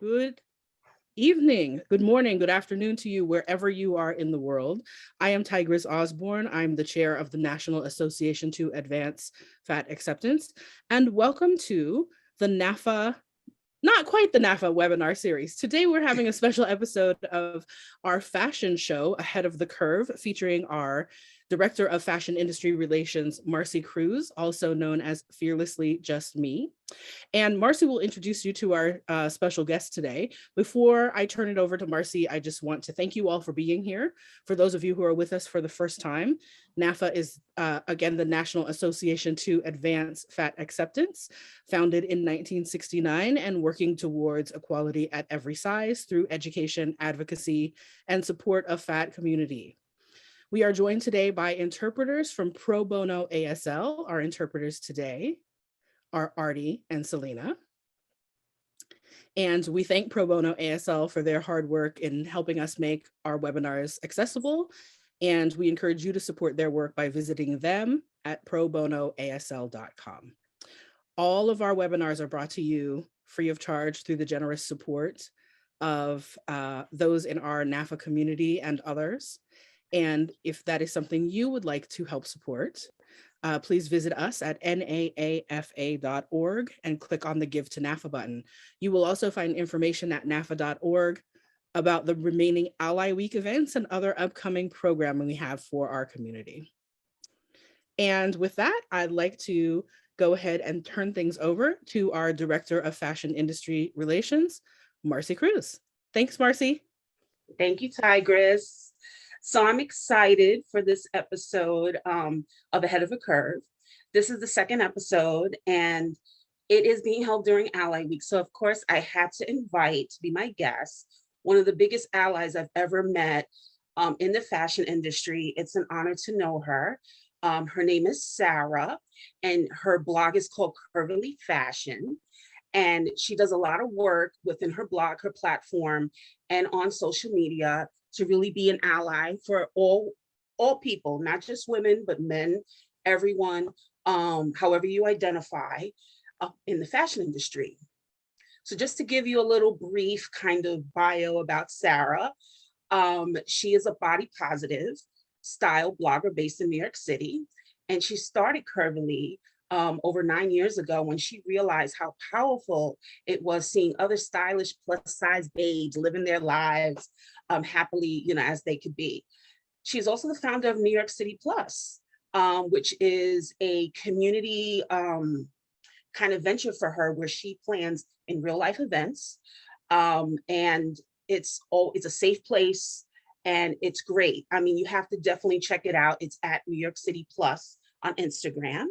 Good evening, good morning, good afternoon to you wherever you are in the world. I am Tigris Osborne. I'm the chair of the National Association to Advance Fat Acceptance, and welcome to the NAAFA, not quite the NAAFA webinar series. Today we're having a special episode of our fashion show, Ahead of the Curve, featuring our Director of Fashion Industry Relations, Marcy Cruz, also known as Fearlessly Just Me. And Marcy will introduce you to our special guest today. Before I turn it over to Marcy, I just want to thank you all for being here. For those of you who are with us for the first time, NAAFA is, again, the National Association to Advance Fat Acceptance, founded in 1969 and working towards equality at every size through education, advocacy, and support of fat community. We are joined today by interpreters from Pro Bono ASL. Our interpreters today are Artie and Selena. And we thank Pro Bono ASL for their hard work in helping us make our webinars accessible. And we encourage you to support their work by visiting them at probonoasl.com. All of our webinars are brought to you free of charge through the generous support of those in our NAAFA community and others. And if that is something you would like to help support, please visit us at NAAFA.org and click on the Give to NAAFA button. You will also find information at NAAFA.org about the remaining Ally Week events and other upcoming programming we have for our community. And with that, I'd like to go ahead and turn things over to our Director of Fashion Industry Relations, Marcy Cruz. Thanks, Marcy. Thank you, Tigris. So I'm excited for this episode of Ahead of a Curve. This is the second episode, and it is being held during Ally Week. So of course, I had to invite to be my guest one of the biggest allies I've ever met in the fashion industry. It's an honor to know her. Her name is Sarah, and her blog is called Curvily Fashion. And she does a lot of work within her blog, her platform, and on social media to really be an ally for all people, not just women, but men, everyone, however you identify in the fashion industry. So just to give you a little brief kind of bio about Sarah, she is a body positive style blogger based in New York City. And she started Curvily over 9 years ago when she realized how powerful it was seeing other stylish plus size babes living their lives happily, as they could be. She's also the founder of New York City Plus, which is a community kind of venture for her where she plans in real life events. And it's a safe place and it's great. I mean, you have to definitely check it out. It's at New York City Plus on Instagram.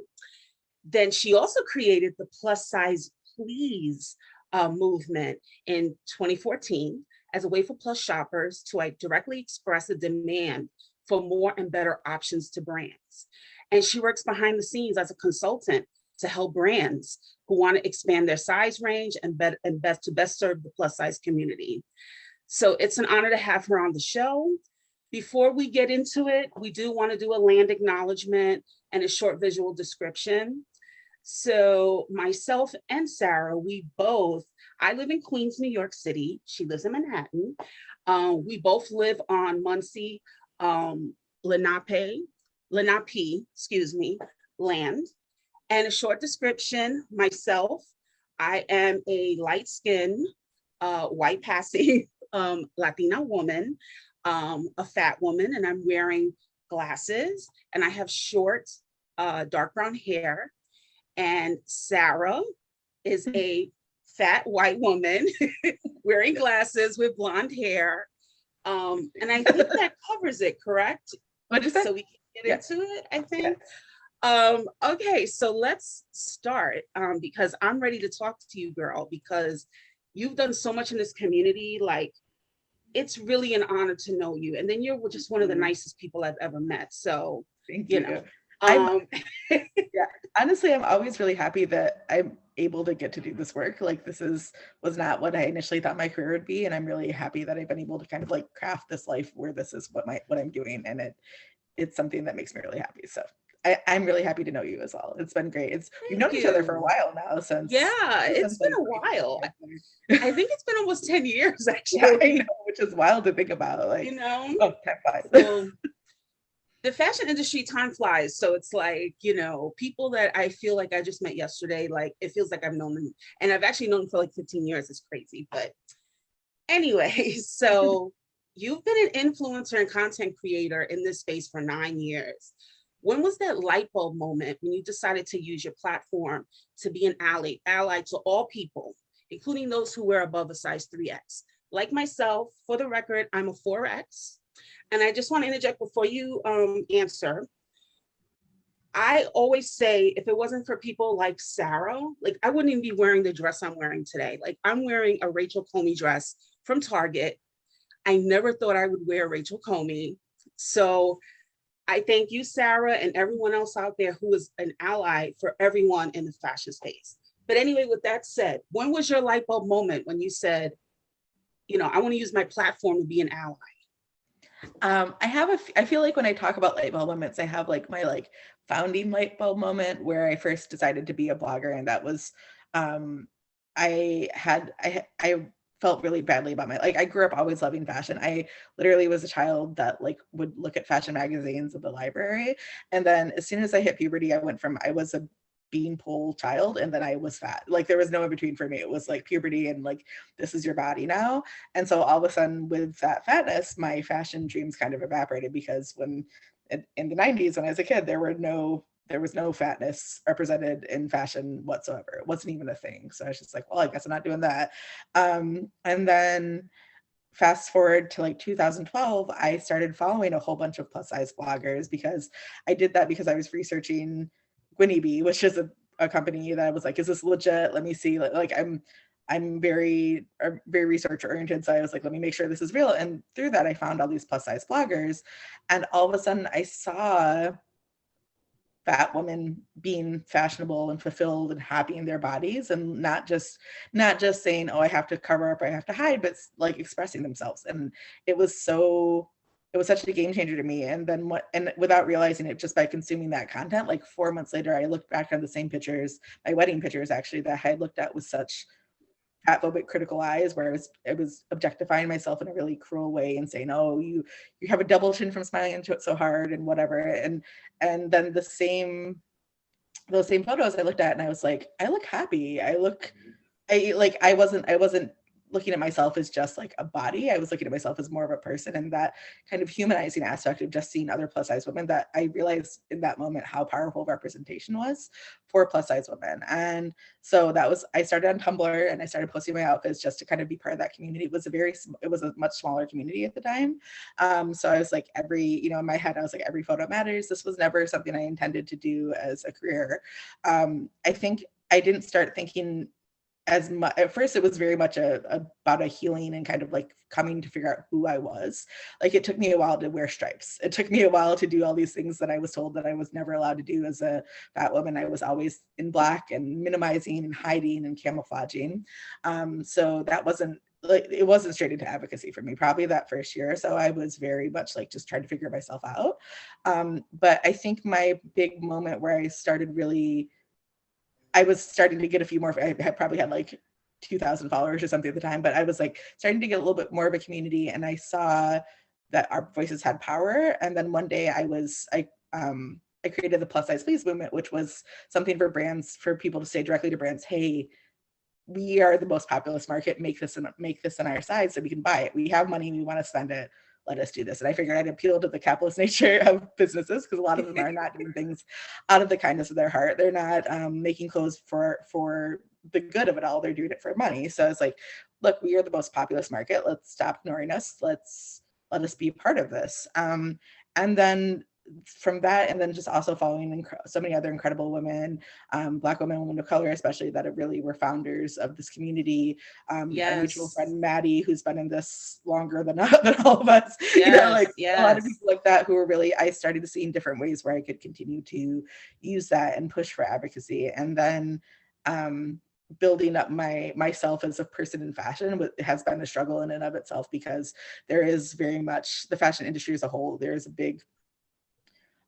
Then she also created the plussizeplease movement in 2014 as a way for plus shoppers to directly express a demand for more and better options to brands. And she works behind the scenes as a consultant to help brands who want to expand their size range and best serve the plus size community. So it's an honor to have her on the show. Before we get into it, we do want to do a land acknowledgement and a short visual description. So myself and Sarah, I live in Queens, New York City. She lives in Manhattan. We both live on Muncie, Lenape, land. And a short description, myself, I am a light-skinned, white passing Latina woman, a fat woman, and I'm wearing glasses, and I have short, dark brown hair. And Sarah is a fat white woman wearing glasses with blonde hair. And I think that covers it, correct? What is that? So we can get into it, I think. Yes. Okay, so let's start because I'm ready to talk to you, girl, because you've done so much in this community. Like, it's really an honor to know you. And then you're just one of the nicest people I've ever met. So, Thank you. Yeah. Honestly, I'm always really happy that I'm able to get to do this work. Like, this was not what I initially thought my career would be, and I'm really happy that I've been able to kind of like craft this life where this is what I'm doing, and it's something that makes me really happy. So I'm really happy to know you as well. It's been great. We've known Thank each other for a you. while now since Yeah, it's been a while. I think it's been almost 10 years Yeah, I actually, know, which is wild to think about. you Like, know? oh, time flies. So the fashion industry, time flies. So it's like, people that I feel like I just met yesterday, like it feels like I've known them. And I've actually known them for like 15 years. It's crazy. But anyway, so you've been an influencer and content creator in this space for 9 years. When was that light bulb moment when you decided to use your platform to be an ally to all people, including those who wear above a size 3X? Like myself, for the record, I'm a 4X. And I just want to interject before you answer. I always say, if it wasn't for people like Sarah, like I wouldn't even be wearing the dress I'm wearing today. Like I'm wearing a Rachel Comey dress from Target. I never thought I would wear Rachel Comey. So I thank you, Sarah, and everyone else out there who is an ally for everyone in the fashion space. But anyway, with that said, when was your light bulb moment when you said, I want to use my platform to be an ally? I feel like when I talk about light bulb moments, I have like my like founding light bulb moment where I first decided to be a blogger, and that was, I felt really badly about I grew up always loving fashion. I literally was a child that like would look at fashion magazines at the library, and then as soon as I hit puberty, I was a beanpole child, and then I was fat. Like there was no in between for me. It was like puberty and like, this is your body now. And so all of a sudden with that fatness, my fashion dreams kind of evaporated, because when in the 90s, when I was a kid, there was no fatness represented in fashion whatsoever. It wasn't even a thing. So I was just like, well, I guess I'm not doing that. And then fast forward to like 2012, I started following a whole bunch of plus size bloggers, because I did that because I was researching Gwynnie Bee, which is a company that I was like, is this legit? Let me see. Like I'm very research oriented. So I was like, let me make sure this is real. And through that, I found all these plus size bloggers. And all of a sudden I saw fat women being fashionable and fulfilled and happy in their bodies, and not just saying, oh, I have to cover up, I have to hide, but like expressing themselves. And it was such a game changer to me. And then without realizing it, just by consuming that content, like 4 months later, I looked back on the same pictures, my wedding pictures actually, that I had looked at with such fatphobic critical eyes, where I was objectifying myself in a really cruel way and saying, oh, you have a double chin from smiling into it so hard and whatever. And then those same photos I looked at, and I was like, I look happy. I wasn't looking at myself as just like a body. I was looking at myself as more of a person, and that kind of humanizing aspect of just seeing other plus size women, that I realized in that moment how powerful representation was for plus size women. And so I started on Tumblr, and I started posting my outfits just to kind of be part of that community. It was a much smaller community at the time. So I was like, in my head, I was like, every photo matters. This was never something I intended to do as a career. I think I didn't start thinking as much at first. It was very much about a healing and kind of like coming to figure out who I was. Like it took me a while to wear stripes. It took me a while to do all these things that I was told that I was never allowed to do as a fat woman. I was always in black and minimizing and hiding and camouflaging. So that wasn't like, it wasn't straight into advocacy for me. Probably that first year or so, I was very much like just trying to figure myself out. But I think my big moment where I was starting to get a few more, I had probably had like 2,000 followers or something at the time, but I was like starting to get a little bit more of a community, and I saw that our voices had power. And then one day I created the plus size please movement, which was something for people to say directly to brands, hey, we are the most populous market, make this in our size so we can buy it. We have money, we want to spend it. Let us do this. And I figured I'd appeal to the capitalist nature of businesses, because a lot of them are not doing things out of the kindness of their heart. They're not making clothes for the good of it all. They're doing it for money. So it's like, look, we are the most populous market. Let's stop ignoring us. Let us be part of this. And then from that, and then just also following so many other incredible women, Black women of color especially, that really were founders of this community. Our mutual friend Maddie, who's been in this longer than all of us, a lot of people like that who were really, I started to see in different ways where I could continue to use that and push for advocacy. And then building up myself as a person in fashion has been a struggle in and of itself, because there is very much the fashion industry as a whole, there is a big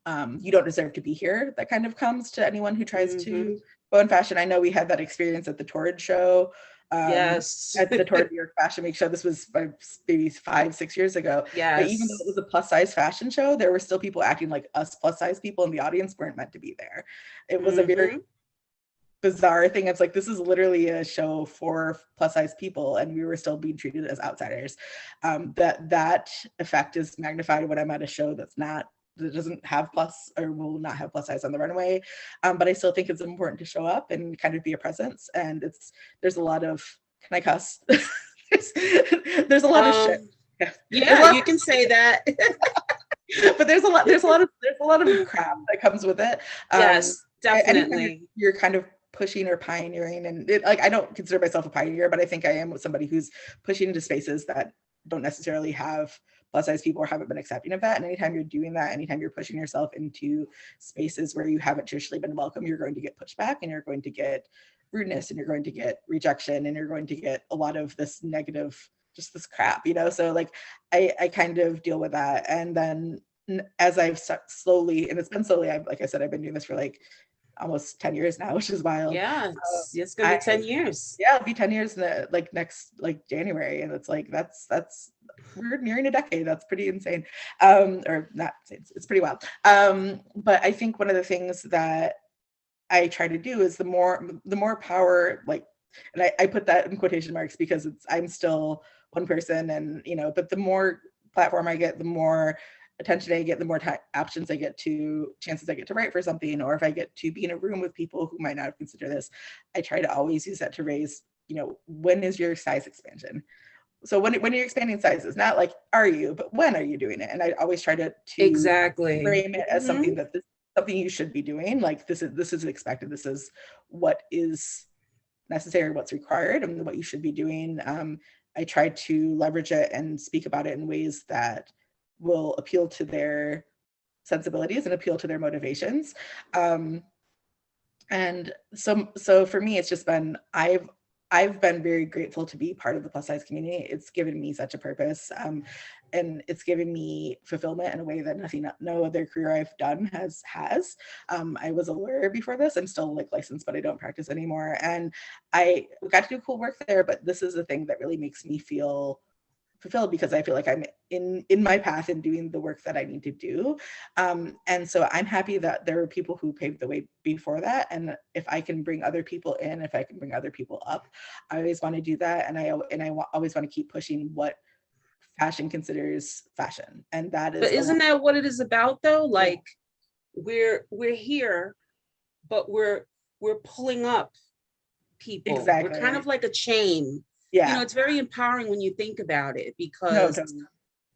you don't deserve to be here that kind of comes to anyone who tries Mm-hmm. to go in fashion. I know we had that experience at the Torrid show, Yes. at the Torrid New York Fashion Week show. This was maybe 5-6 years ago. But even though it was Yes. a plus size fashion show, there were still people acting like us plus size people in the audience weren't meant to be there. It was a very Mm-hmm. bizarre thing. It's like, this is literally a show for plus size people, and we were still being treated as outsiders. That effect is magnified when I'm at a show that doesn't have plus, or will not have plus size on the runway. But I still think it's important to show up and kind of be a presence. And there's a lot of, can I cuss? there's a lot of shit. Yeah, you can say that. But there's a lot of crap that comes with it. Yes, definitely. Anytime you're kind of pushing or pioneering, and like, I don't consider myself a pioneer, but I think I am somebody who's pushing into spaces that don't necessarily have plus size people or haven't been accepting of that. And anytime you're doing that, anytime you're pushing yourself into spaces where you haven't traditionally been welcome, you're going to get pushback, and you're going to get rudeness, and you're going to get rejection, and you're going to get a lot of this negative, just this crap, so like I kind of deal with that. And then as I've slowly, and it's been slowly, like I said, I've been doing this for like almost 10 years now, which is wild. Yeah, it's gonna be 10 years. Yeah, it'll be 10 years in the next January, and it's like that's we're nearing a decade. That's pretty insane. Or not insane, it's pretty wild. But I think one of the things that I try to do is the more power, like, and I put that in quotation marks because I'm still one person, and but the more platform I get, the more attention I get, the more chances I get to write for something, or if I get to be in a room with people who might not have considered this, I try to always use that to raise, when is your size expansion? So when you're expanding sizes, not like, are you, but when are you doing it? And I always try to exactly frame it as something that something you should be doing. Like, this is expected. This is what is necessary, what's required, and what you should be doing. I try to leverage it and speak about it in ways that will appeal to their sensibilities and appeal to their motivations. And so for me, it's just been, I've been very grateful to be part of the plus size community. It's given me such a purpose, and it's given me fulfillment in a way that no other career I've done has. I was a lawyer before this. I'm still like licensed, but I don't practice anymore. And I got to do cool work there, but this is the thing that really makes me feel fulfilled, because I feel like I'm in my path and doing the work that I need to do. And so I'm happy that there are people who paved the way before that. And if I can bring other people in, if I can bring other people up, I always want to do that. And I always want to keep pushing what fashion considers fashion. And that is, but isn't that what it is about though? Like, we're here, but we're pulling up people. Exactly. We're kind of like a chain. Yeah. It's very empowering when you think about it, because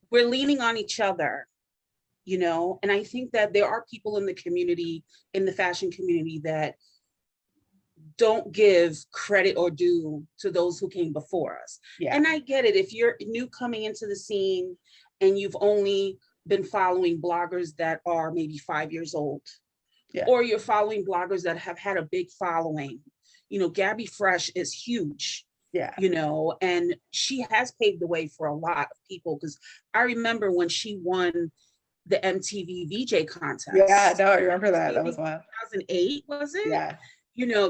we're leaning on each other, and I think that there are people in the community, in the fashion community, that don't give credit or due to those who came before us. Yeah. And I get it. If you're new coming into the scene and you've only been following bloggers that are maybe 5 years old, or you're following bloggers that have had a big following, Gabby Fresh is huge. Yeah. And she has paved the way for a lot of people, because I remember when she won the MTV VJ contest. Yeah, no, I remember that. That was wild. 2008, was it? Yeah.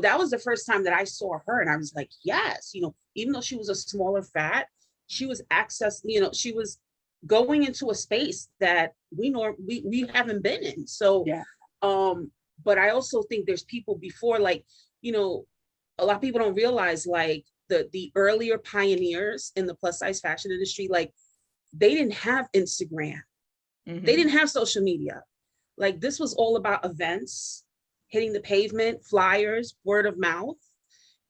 That was the first time that I saw her, and I was like, yes, even though she was a smaller fat, she was she was going into a space that we haven't been in. So, but I also think there's people before, like, a lot of people don't realize, like, the earlier pioneers in the plus size fashion industry, like, they didn't have Instagram. Mm-hmm. They didn't have social media. Like, this was all about events, hitting the pavement, flyers, word of mouth,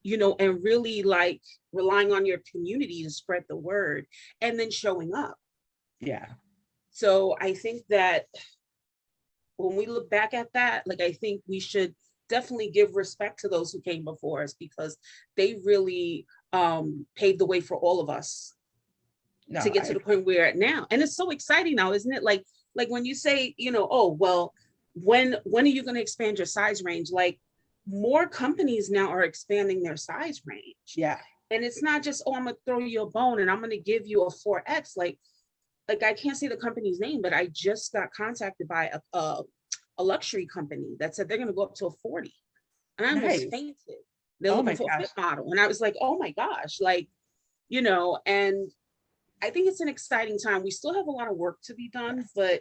and really like relying on your community to spread the word, and then showing up. Yeah. So I think that when we look back at that, like, I think we should definitely give respect to those who came before us, because they really paved the way for all of us to get to the point we're at now. And it's so exciting now, isn't it? Like when you say, oh, well, when are you going to expand your size range? Like, more companies now are expanding their size range. Yeah. And it's not just, oh, I'm going to throw you a bone and I'm going to give you a 4X. Like I can't say the company's name, but I just got contacted by a luxury company that said they're going to go up to a 40. And I almost Nice. fainted. They're Oh looking my for a gosh. fit model. And I was like, oh my gosh, like, you know, and I think it's an exciting time. We still have a lot of work to be done, Yes. but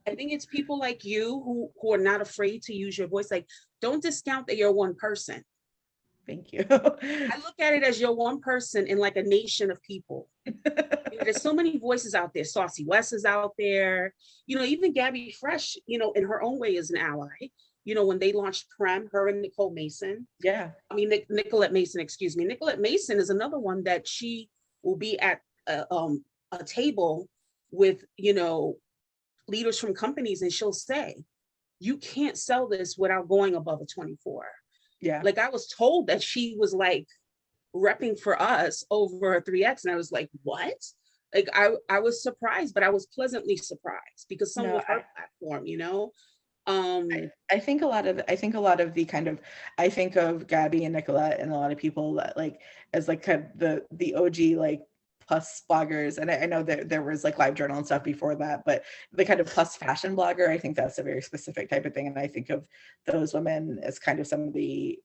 I think it's people like you who are not afraid to use your voice. Like, don't discount that you're one person. Thank you. I look at it as you're one person in like a nation of people. You know, there's so many voices out there. Saucy West is out there. You know, even Gabby Fresh, you know, in her own way is an ally. You know, when they launched Creme, her and Nicole Mason. Yeah. I mean, Nicolette Mason, excuse me. Nicolette Mason is another one that she will be at a table with, you know, leaders from companies, and she'll say, you can't sell this without going above a 24. Yeah. Like, I was told that she was like repping for us over a 3X, and I was like, what? Like, I was surprised, but I was pleasantly surprised because someone No, with her platform, you know. I think a lot of the kind of, I think of Gabby and Nicolette and a lot of people that like as like kind of the OG like plus bloggers, and I know that there was like live journal and stuff before that, but the kind of plus fashion blogger, I think that's a very specific type of thing, and I think of those women as kind of some of the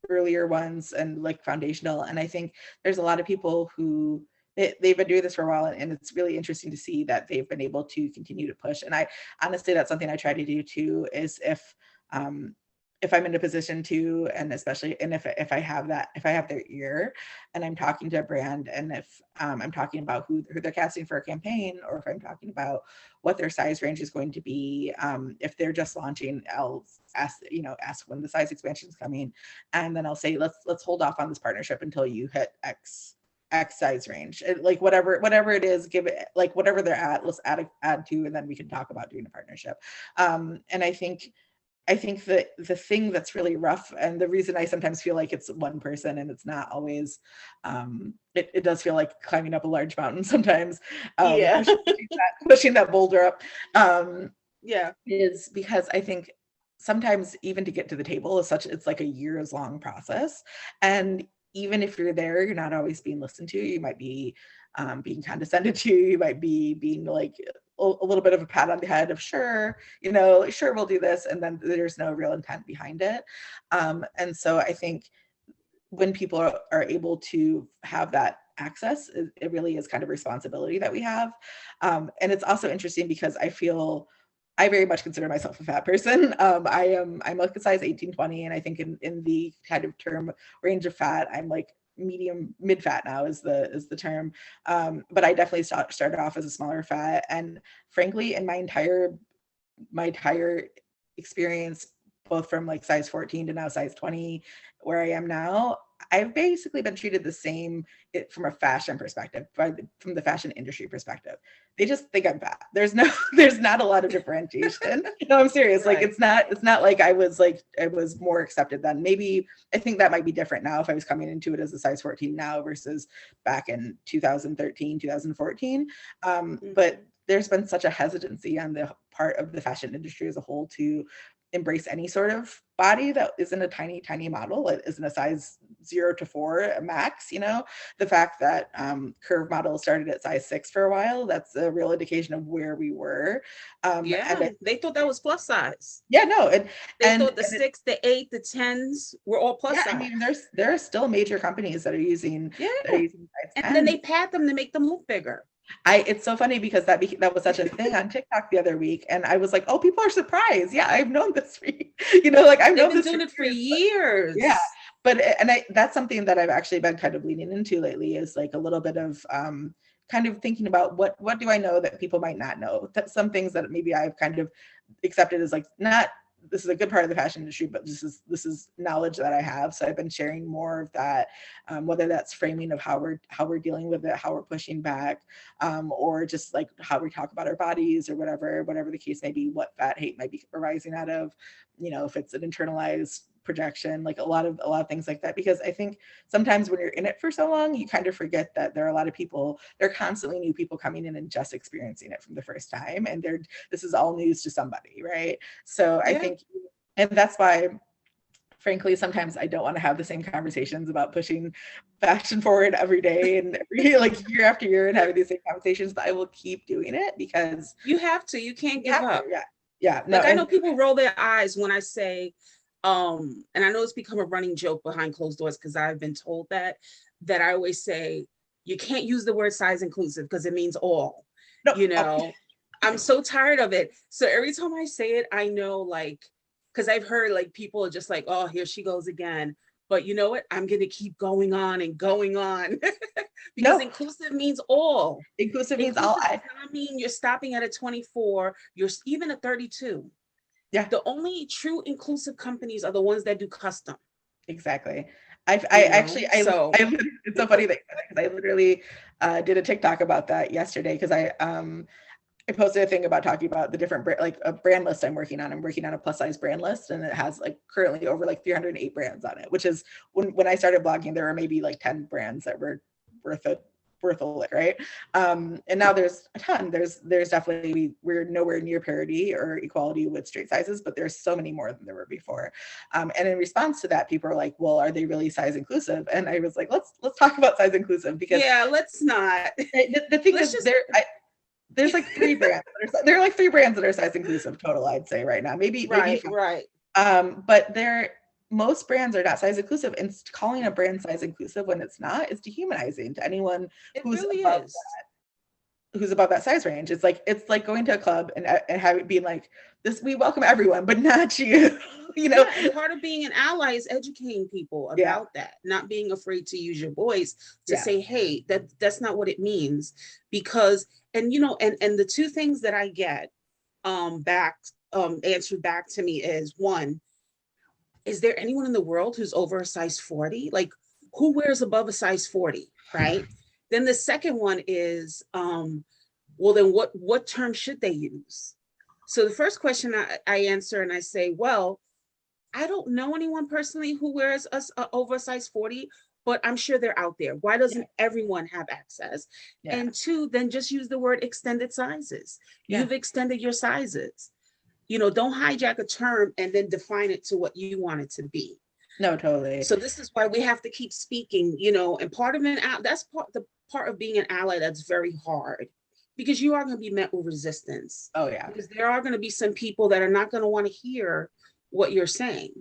earlier ones and like foundational. And I think there's a lot of people who they've been doing this for a while, and it's really interesting to see that they've been able to continue to push. And I honestly, that's something I try to do too, is if I'm in a position to, and especially, and if I have their ear and I'm talking to a brand, and if I'm talking about who they're casting for a campaign, or if I'm talking about what their size range is going to be, if they're just launching, I'll ask when the size expansion is coming, and then I'll say, let's hold off on this partnership until you hit X size range. Like whatever it is, give it like whatever they're at, let's add to, and then we can talk about doing a partnership. And I think that the thing that's really rough, and the reason I sometimes feel like it's one person and it's not always, it does feel like climbing up a large mountain sometimes, Yeah. pushing that boulder up, Yeah. is because I think sometimes even to get to the table it's like a years long process. And even if you're there, you're not always being listened to. You might be being condescended to. You might be being like a little bit of a pat on the head of sure, sure, we'll do this. And then there's no real intent behind it. And so I think when people are able to have that access, it really is kind of responsibility that we have. And it's also interesting because I very much consider myself a fat person. I'm like a size 18-20, and I think in the kind of term range of fat, I'm like medium mid fat now is the term. But I definitely started off as a smaller fat, and frankly, in my entire experience, both from like size 14 to now size 20, where I am now, I've basically been treated the same from a fashion perspective, from the fashion industry perspective. They just think I'm fat. There's not a lot of differentiation. No, I'm serious. Right. Like it's not like I was more accepted then. Maybe I think that might be different now if I was coming into it as a size 14 now versus back in 2013, 2014. But there's been such a hesitancy on the part of the fashion industry as a whole to embrace any sort of body that isn't a tiny model. It isn't a size 0 to 4 max. The fact that curve models started at size 6 for a while, that's a real indication of where we were. And they thought that was plus size. Yeah, no, they thought the 6, the 8, the 10s were all plus size. I mean, there are still major companies that are using size 10. And then they pad them to make them look bigger. It's so funny because that was such a thing on TikTok the other week, and I was like, oh, people are surprised. Yeah, I've known this for like I've known this doing it for years. Yeah, but that's something that I've actually been kind of leaning into lately, is like a little bit of kind of thinking about what do I know that people might not know. That some things that maybe I've kind of accepted as like, not, this is a good part of the fashion industry, but this is knowledge that I have. So I've been sharing more of that, whether that's framing of how we're dealing with it, how we're pushing back, or just like how we talk about our bodies, or whatever the case may be, what fat hate might be arising out of, if it's an internalized projection, like a lot of things like that. Because I think sometimes when you're in it for so long, you kind of forget that there are a lot of people, there are constantly new people coming in and just experiencing it from the first time, and this is all news to somebody, right? So I think, and that's why frankly sometimes I don't want to have the same conversations about pushing fashion forward every day and like year after year and having these same conversations, but I will keep doing it because you have to, you can't give up. Yeah. Yeah, no, Like I know and people roll their eyes when I say, and I know it's become a running joke behind closed doors because I've been told that I always say, you can't use the word size inclusive because it means all, no, you oh, know. I'm so tired of it. So every time I say it, I know like, because I've heard like people are just like, oh, here she goes again. But you know what? I'm going to keep going on and going on because no, inclusive means all. inclusive means all. Inclusive does not mean you're stopping at a 24, you're even a 32. Yeah, The only true inclusive companies are the ones that do custom, exactly. I you actually, know? So, it's so funny that because I literally did a TikTok about that yesterday because I posted a thing about talking about the different like a brand list I'm working on. I'm working on a plus size brand list, and it has like currently over like 308 brands on it, which is when I started blogging, there were maybe like 10 brands that were worth a lick, right? And now there's a ton. There's definitely we're nowhere near parity or equality with straight sizes, but there's so many more than there were before. And in response to that, people are like, "Well, are they really size inclusive?" And I was like, "Let's talk about size inclusive because yeah, let's not. the thing Let's is just, there's like three brands. There are like three brands that are size inclusive total, I'd say right now. Maybe right, five. right. But most brands are not size inclusive, and calling a brand size inclusive when it's not is dehumanizing to anyone It who's really above is. that size range. It's like going to a club and have it being like this. We welcome everyone, but not you. You know? Yeah, and part of being an ally is educating people Yeah, about that, not being afraid to use your voice to yeah, say, hey, that's not what it means. Because, and you know, and the two things that I get back answered back to me is one, is there anyone in the world who's over a size 40? Like, who wears above a size 40, right? Then the second one is, well, then what term should they use? So the first question I answer and I say, well, I don't know anyone personally who wears a over a size 40, but I'm sure they're out there. Why yeah, doesn't everyone have access? yeah, And two, then just use the word extended sizes. yeah. You've extended your sizes. You know, don't hijack a term and then define it to what you want it to be. No, totally. So this is why we have to keep speaking, you know, and part of that's the part of being an ally that's very hard because you are going to be met with resistance Oh yeah, because there are going to be some people that are not going to want to hear what you're saying,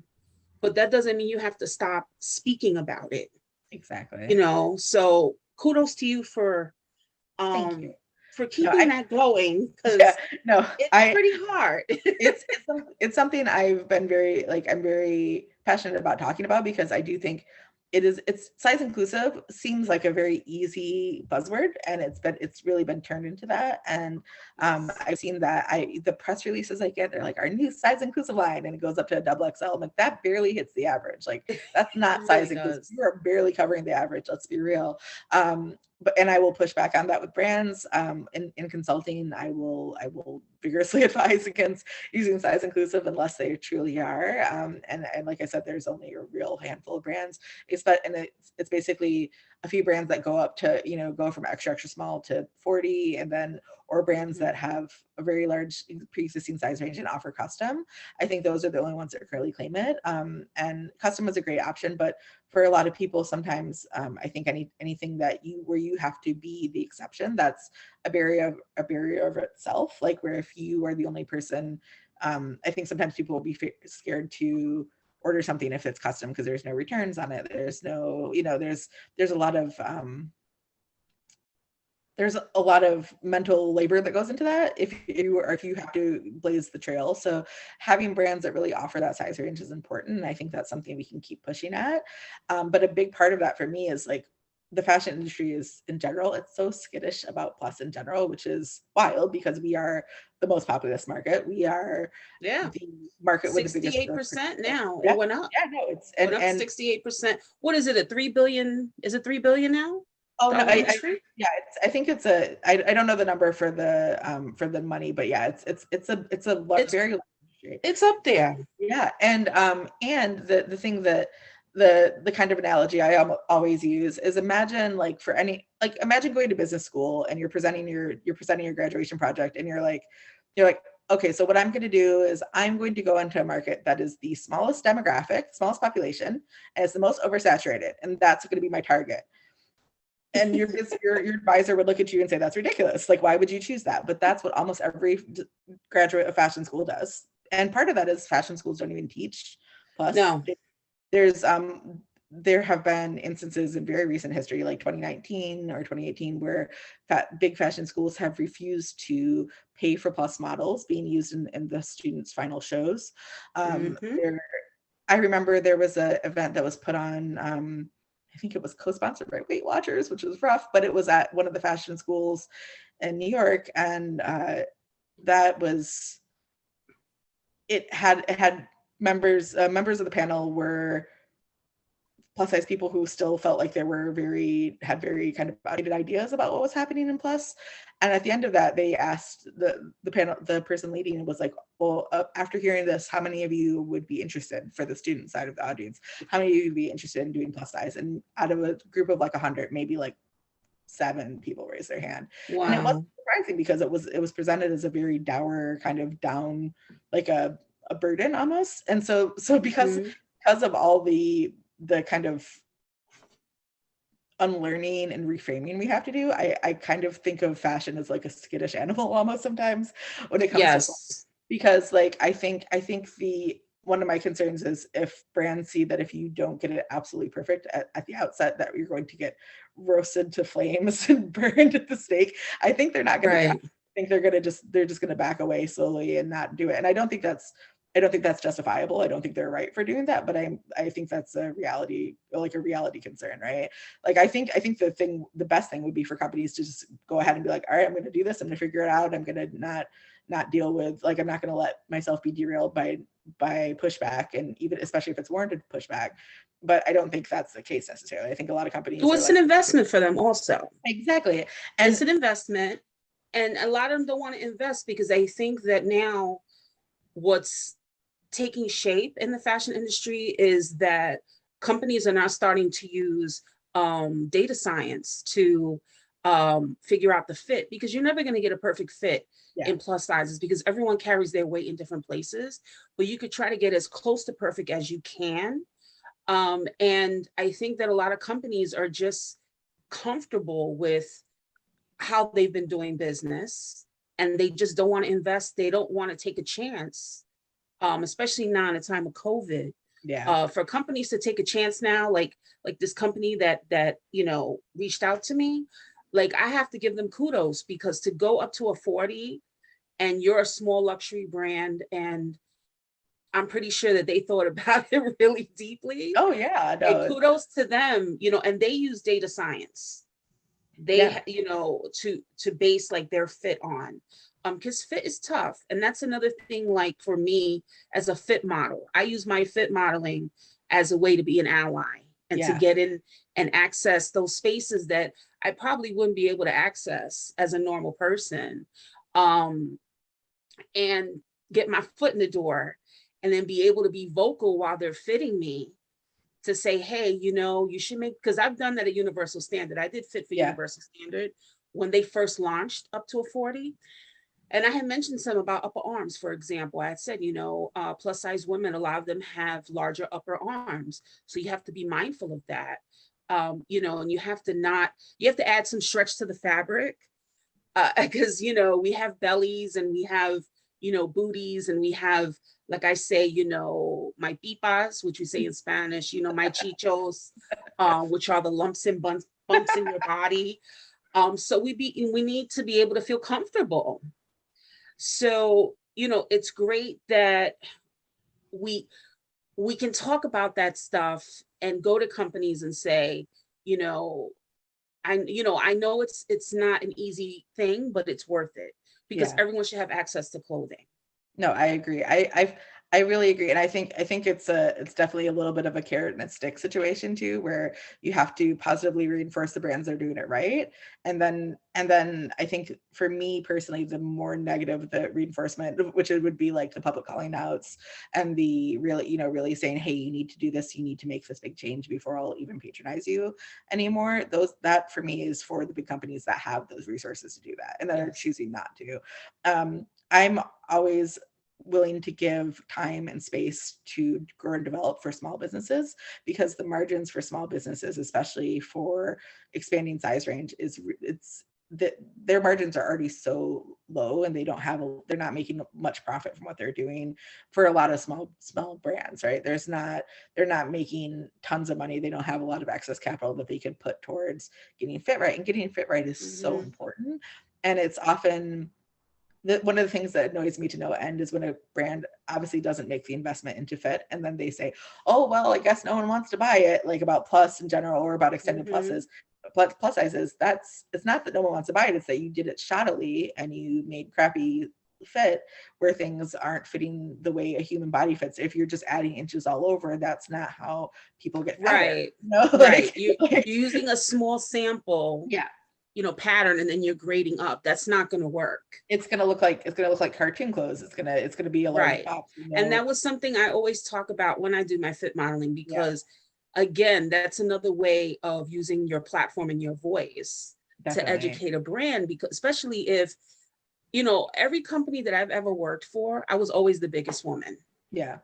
but that doesn't mean you have to stop speaking about it, you exactly. know. So kudos to you Thank you. um for No, keeping that going yeah, because no, it's pretty hard. it's something I've been very I'm very passionate about talking about because I do think it's size inclusive seems like a very easy buzzword, and it's really been turned into that. And Yes, I've seen that the press releases I get, they're like our new size inclusive line, and it goes up to a double XL. I'm like, that barely hits the average. Like that's it not really size inclusive. does. You are barely covering the average. Let's be real. But and I will push back on that with brands. In consulting, I will vigorously advise against using size inclusive unless they truly are. And like I said, there's only a real handful of brands. It's basically a few brands that go up to go from extra small to 40, and then or brands Mhm. that have a very large pre-existing size range and offer custom. I think those are the only ones that currently claim it. And custom is a great option, but for a lot of people, sometimes I think anything that where you have to be the exception, that's a barrier of itself. Like where if you are the only person, I think sometimes people will be scared to order something if it's custom because there's no returns on it. There's no, there's a lot of mental labor that goes into that if you have to blaze the trail. So having brands that really offer that size range is important, and I think that's something we can keep pushing at. But a big part of that for me is like the fashion industry is in general, it's so skittish about plus in general, which is wild because we are the most populous market. We are Yeah, the market with the biggest growth 68% potential. now. It Yeah, went up. yeah, no, it's Went up and 68%. What is it? A 3 billion? Is it 3 billion now? oh no, Dollar industry? yeah, I think it's I don't know the number for the money, but yeah, it's a It's very large industry. it's up there. Yeah, and the thing that the kind of analogy I always use is imagine going to business school and you're presenting your graduation project, and you're like, okay, so what I'm going to do is I'm going to go into a market that is the smallest demographic, smallest population, and it's the most oversaturated, and that's going to be my target. And your advisor would look at you and say, that's ridiculous. Like, why would you choose that? But that's what almost every graduate of fashion school does. And part of that is fashion schools don't even teach plus. No. There's there have been instances in very recent history, like 2019 or 2018, where big fashion schools have refused to pay for plus models being used in the students' final shows. I remember there was an event that was put on, I think it was co-sponsored by Weight Watchers, which was rough, but it was at one of the fashion schools in New York. And that was, it had members of the panel were plus size people who still felt like they were had very kind of outdated ideas about what was happening in plus. And at the end of that, they asked the person leading was like, well, after hearing this, how many of you would be interested, for the student side of the audience, how many of you would be interested in doing plus size? And out of a group of like 100, maybe like 7 people raised their hand. Wow. And it wasn't surprising, because it was presented as a very dour, kind of down, like a burden almost. And so because of all the kind of unlearning and reframing we have to do, I kind of think of fashion as like a skittish animal almost sometimes when it comes to, because like I think one of my concerns is if brands see that if you don't get it absolutely perfect at the outset, that you're going to get roasted to flames and burned at the stake. I think they're not going to. I think they're just going to back away slowly and not do it. And I don't think that's justifiable. I don't think they're right for doing that, but I think that's a reality, like a reality concern, right? Like I think the best thing would be for companies to just go ahead and be like, all right, I'm going to do this. I'm going to figure it out. I'm going to not deal with, like, I'm not going to let myself be derailed by pushback, and even especially if it's warranted pushback. But I don't think that's the case necessarily. I think a lot of companies. Well, it's an investment for them also. Exactly. And it's an investment, and a lot of them don't want to invest because they think that now what's taking shape in the fashion industry is that companies are now starting to use data science to figure out the fit, because you're never going to get a perfect fit in plus sizes, because everyone carries their weight in different places, but you could try to get as close to perfect as you can. And I think that a lot of companies are just comfortable with how they've been doing business, and they just don't want to invest. They don't want to take a chance, especially now in a time of COVID. For companies to take a chance now, like this company that reached out to me, like I have to give them kudos, because to go up to a 40, and you're a small luxury brand, and I'm pretty sure that they thought about it really deeply. Oh yeah, no. And kudos to them, and they use data science. They, to base like their fit on, because fit is tough. And that's another thing, like for me as a fit model, I use my fit modeling as a way to be an ally and to get in and access those spaces that I probably wouldn't be able to access as a normal person, and get my foot in the door, and then be able to be vocal while they're fitting me, to say, hey, you should make, because I've done that at Universal Standard. I did fit for Universal Standard when they first launched up to a 40. And I had mentioned some about upper arms, for example. I had said, plus size women, a lot of them have larger upper arms. So you have to be mindful of that. And you have to add some stretch to the fabric, because, we have bellies, and we have, booties, and we have, like I say, my pipas, which we say in Spanish, my chichos, which are the lumps and bumps in your body. So we need to be able to feel comfortable. So, it's great that we can talk about that stuff and go to companies and say, I know it's not an easy thing, but it's worth it, because everyone should have access to clothing. No, I agree. I really agree. And I think it's definitely a little bit of a carrot and a stick situation too, where you have to positively reinforce the brands that are doing it right. And then I think for me personally, the more negative the reinforcement, which it would be like the public calling outs and the really saying, hey, you need to do this, you need to make this big change before I'll even patronize you anymore. That for me is for the big companies that have those resources to do that and that are choosing not to. I'm always willing to give time and space to grow and develop for small businesses, because the margins for small businesses, especially for expanding size range, it's that their margins are already so low, and they're not making much profit from what they're doing for a lot of small brands, right? They're not making tons of money. They don't have a lot of excess capital that they can put towards getting fit right, and getting fit right is so important. And it's often one of the things that annoys me to no end is when a brand obviously doesn't make the investment into fit, and then they say, oh, well, I guess no one wants to buy it, like about plus in general, or about extended pluses, plus sizes. It's not that no one wants to buy it, it's that you did it shoddily and you made crappy fit where things aren't fitting the way a human body fits. If you're just adding inches all over, that's not how people get fatter. Right. You know? Right. You're using a small sample, yeah, pattern, and then you're grading up. That's not going to work. it's gonna look like cartoon clothes. It's gonna be a large box. And that was something I always talk about when I do my fit modeling, because again, that's another way of using your platform and your voice to educate a brand, because especially if, every company that I've ever worked for, I was always the biggest woman. Yeah.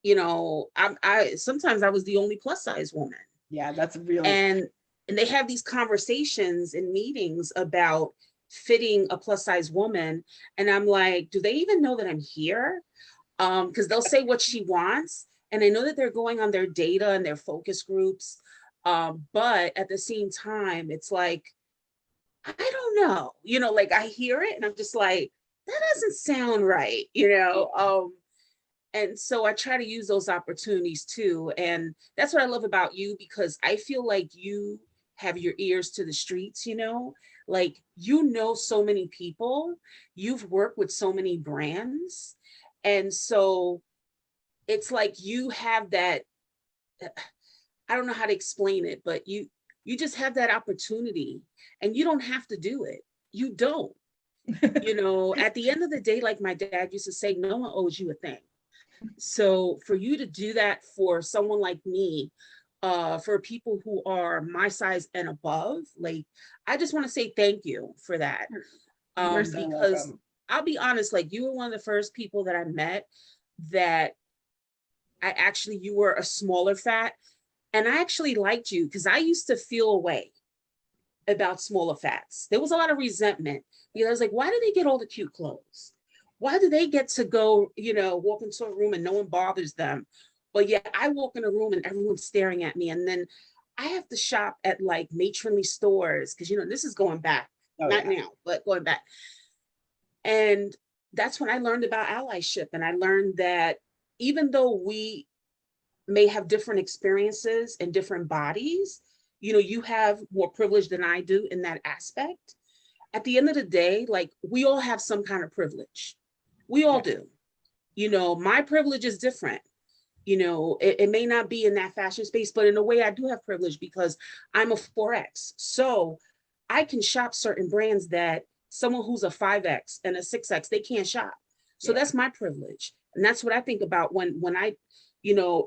I sometimes I was the only plus size woman. Yeah, that's really. And they have these conversations in meetings about fitting a plus size woman. And I'm like, do they even know that I'm here? Because they'll say what she wants. And I know that they're going on their data and their focus groups. But at the same time, it's like, I don't know, like I hear it and I'm just like, that doesn't sound right, and so I try to use those opportunities too. And that's what I love about you, because I feel like you have your ears to the streets, like, so many people, you've worked with so many brands. And so it's like you have that, I don't know how to explain it, but you just have that opportunity, and you don't have to do it. You don't, at the end of the day, like my dad used to say, no one owes you a thing. So for you to do that for someone like me, for people who are my size and above, like, I just want to say thank you for that. You're so Because welcome. I'll be honest, like, you were one of the first people that I met that you were a smaller fat. And I actually liked you, because I used to feel a way about smaller fats. There was a lot of resentment, because I was like, why do they get all the cute clothes? Why do they get to go, walk into a room and no one bothers them? But yeah, I walk in a room and everyone's staring at me. And then I have to shop at like matronly stores, because, this is going back, not now, but going back. And that's when I learned about allyship. And I learned that even though we may have different experiences and different bodies, you have more privilege than I do in that aspect. At the end of the day, like, we all have some kind of privilege. We all do. My privilege is different. It may not be in that fashion space, but in a way I do have privilege, because I'm a 4X. So I can shop certain brands that someone who's a 5X and a 6X, they can't shop. So that's my privilege. And that's what I think about when I,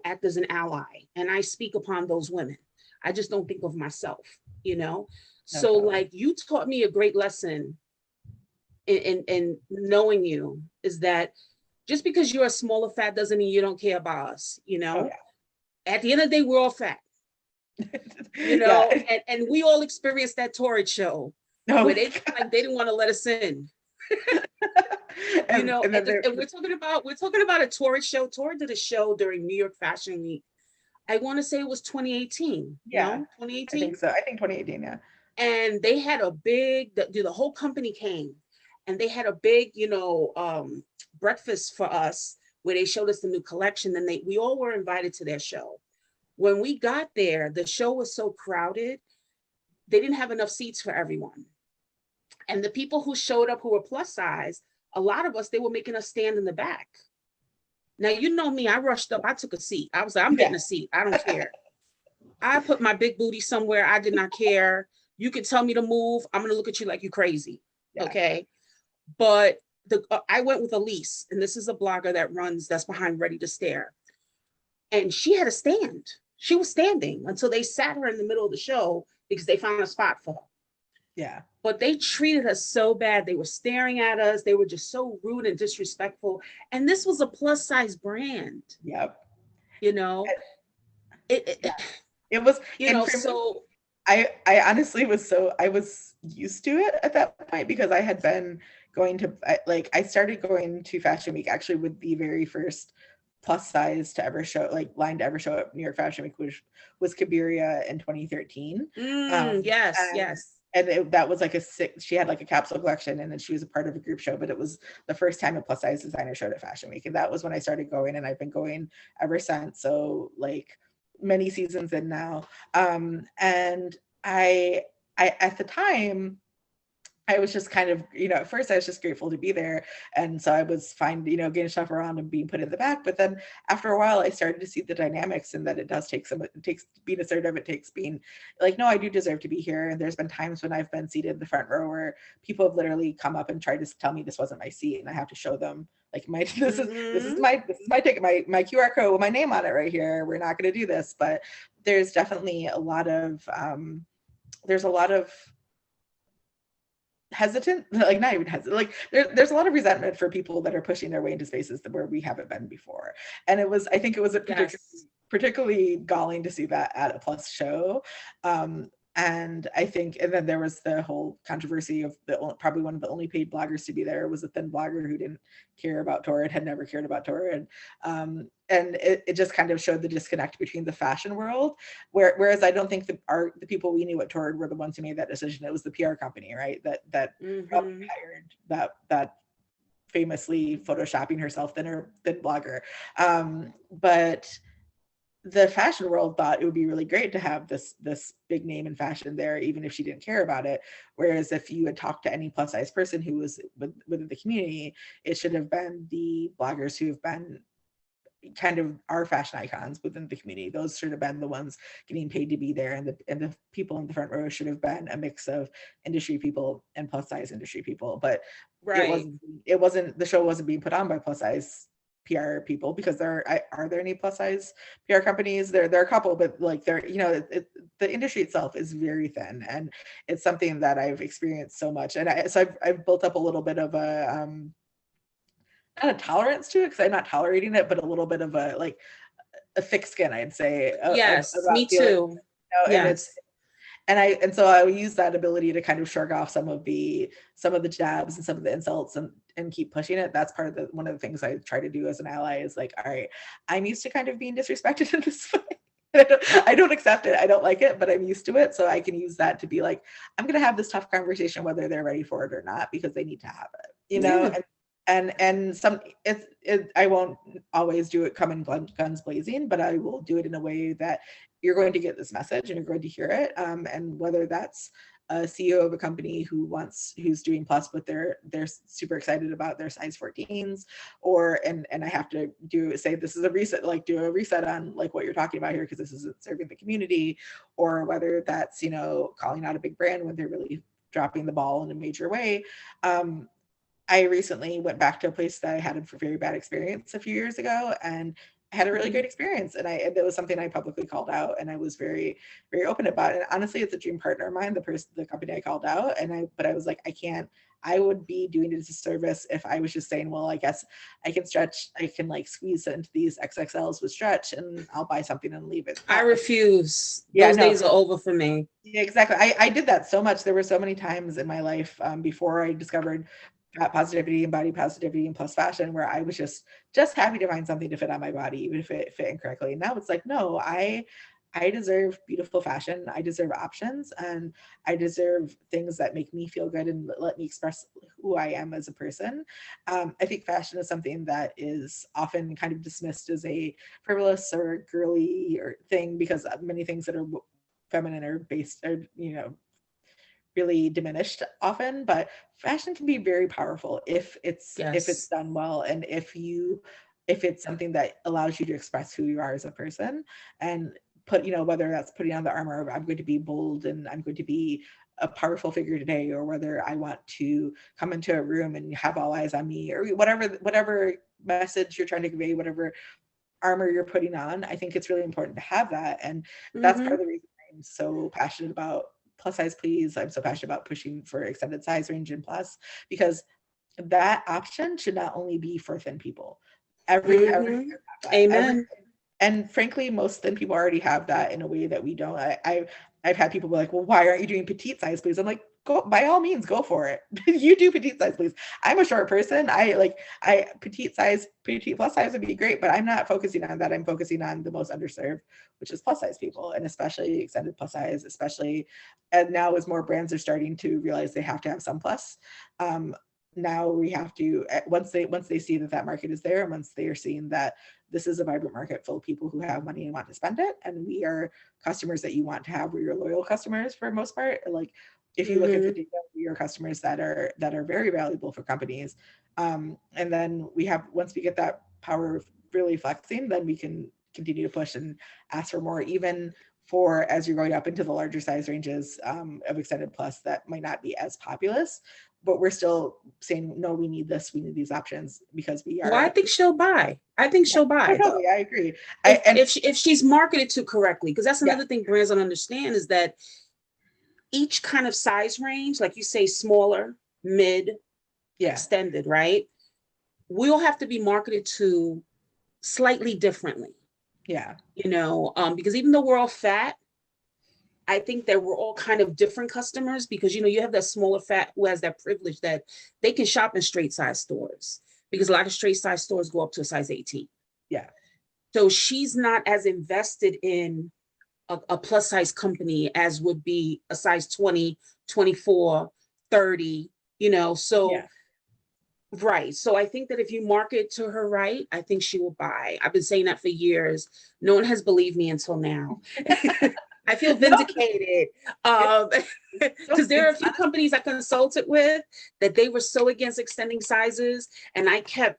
act as an ally and I speak upon those women. I just don't think of myself, So like, you taught me a great lesson in knowing you, is that just because you're a smaller fat doesn't mean you don't care about us, At the end of the day, we're all fat, and we all experienced that torrid show where they didn't want to let us in. And we're talking about a torrid show. Torrid did a show during New York Fashion Week. I want to say it was 2018. Yeah, 2018. I think so. I think 2018. Yeah. And they had a big, the whole company came, and they had a big, breakfast for us where they showed us the new collection. And we all were invited to their show. When we got there, the show was so crowded, they didn't have enough seats for everyone. And the people who showed up who were plus size, a lot of us, they were making us stand in the back. Now, me, I rushed up, I took a seat. I was like, I'm getting a seat. I don't care. I put my big booty somewhere. I did not care. You can tell me to move. I'm going to look at you like you're crazy. Yeah. Okay. But I went with Elise, and this is a blogger that's behind Ready to Stare. And she had a stand. She was standing until they sat her in the middle of the show because they found a spot for her. Yeah. But they treated us so bad. They were staring at us. They were just so rude and disrespectful. And this was a plus size brand, Yep. you know. It Yeah. It was, you and know, for me, so I honestly I was used to it at that point because I had been going to I started going to Fashion Week actually with the very first plus size to ever show, like line to ever show at New York Fashion Week, which was Kabiria in 2013. yes, And yes. that was like she had like a capsule collection, and then she was a part of a group show, but it was the first time a plus size designer showed at Fashion Week, and that was when I started going, and I've been going ever since. So like many seasons in now. And I at the time I was just kind of, at first I was just grateful to be there. And so I was fine, getting stuff around and being put in the back. But then after a while, I started to see the dynamics, and that it does take it takes being assertive. It takes being like, no, I do deserve to be here. And there's been times when I've been seated in the front row where people have literally come up and tried to tell me this wasn't my seat. And I have to show them like this is my ticket, my QR code with my name on it right here. We're not going to do this. But there's definitely a lot of, there's a lot of hesitant, like not even hesitant, like there's a lot of resentment for people that are pushing their way into spaces where we haven't been before. And I think it was a particularly galling to see that at a plus show. And I think, and then there was the whole controversy of probably one of the only paid bloggers to be there was a thin blogger who didn't care about Torrid, had never cared about Torrid. And it just kind of showed the disconnect between the fashion world, whereas I don't think the people we knew at Torrid were the ones who made that decision. It was the PR company, right? That hired that famously photoshopping herself thin blogger. But the fashion world thought it would be really great to have this big name in fashion there, even if she didn't care about it. Whereas if you had talked to any plus size person who was within the community, it should have been the bloggers who have been kind of our fashion icons within the community. Those should have been the ones getting paid to be there, and the people in the front row should have been a mix of industry people and plus size industry people. But it wasn't the show wasn't being put on by plus size PR people, because are there any plus size PR companies? There are a couple, but like the industry itself is very thin, and it's something that I've experienced so much. And I've built up a little bit of a not a tolerance to it, because I'm not tolerating it, but a little bit of a thick skin, I'd say. Yes, me feeling, too. Yes. And so I will use that ability to kind of shrug off some of the jabs and some of the insults, and keep pushing it. That's part of one of the things I try to do as an ally is like, all right, I'm used to kind of being disrespected in this way. I don't accept it. I don't like it, but I'm used to it. So I can use that to be like, I'm going to have this tough conversation, whether they're ready for it or not, because they need to have it, and I won't always do it coming guns blazing, but I will do it in a way that you're going to get this message and you're going to hear it. And whether that's a CEO of a company who's doing plus, but they're super excited about their size 14s, or and I have to say this is a reset, like do a reset on like what you're talking about here, because this isn't serving the community, or whether that's calling out a big brand when they're really dropping the ball in a major way. I recently went back to a place that I had a very bad experience a few years ago, and I had a really great experience. And it was something I publicly called out, and I was very, very open about it. And honestly, it's a dream partner of mine, the company I called out. But I was like, I would be doing a disservice if I was just saying, well, I guess I can stretch, I can like squeeze into these XXLs with stretch, and I'll buy something and leave it. I refuse. Those days are over for me. Yeah, exactly. I did that so much. There were so many times in my life before I discovered fat positivity and body positivity and plus fashion, where I was just happy to find something to fit on my body, even if it fit incorrectly. And now it's like, no, I deserve beautiful fashion. I deserve options, and I deserve things that make me feel good and let me express who I am as a person. I think fashion is something that is often kind of dismissed as a frivolous or girly or thing, because many things that are feminine are really diminished often. But fashion can be very powerful if it's done well, and if it's something that allows you to express who you are as a person, and whether that's putting on the armor of I'm going to be bold and I'm going to be a powerful figure today, or whether I want to come into a room and have all eyes on me, or whatever message you're trying to convey, whatever armor you're putting on. I think it's really important to have that, and that's part of the reason I'm so passionate about plus size please. I'm so passionate about pushing for extended size range in plus, because that option should not only be for thin people. Amen. And frankly, most thin people already have that in a way that we don't. I've had people be like, well, why aren't you doing petite size, please? I'm like, go, by all means, go for it. You do petite size, please. I'm a short person. Petite plus size would be great, but I'm not focusing on that. I'm focusing on the most underserved, which is plus size people, and especially extended plus size, and now as more brands are starting to realize they have to have some plus. Now we have to, once they see that market is there, and once they are seeing that this is a vibrant market full of people who have money and want to spend it, and we are customers that you want to have, we're your loyal customers for the most part. Like, if you look at the data, we are customers that are very valuable for companies. And then once we get that power of really flexing, then we can continue to push and ask for more, even for as you're going up into the larger size ranges of extended plus that might not be as populous, but we're still saying, no, we need this, we need these options, because we are. Well, I think she'll buy. She'll buy. Totally, I agree. If she's marketed to correctly, because that's another thing brands don't understand, is that each kind of size range, like you say, smaller, mid, extended, right? We'll have to be marketed to slightly differently. Yeah. Because even though we're all fat, I think that we're all kind of different customers, because, you have that smaller fat who has that privilege that they can shop in straight size stores, because a lot of straight size stores go up to a size 18. Yeah. So she's not as invested in a plus size company as would be a size 20, 24, 30, right. So I think that if you market to her right, I think she will buy. I've been saying that for years. No one has believed me until now. I feel vindicated. Because there are a few companies I consulted with that they were so against extending sizes, and I kept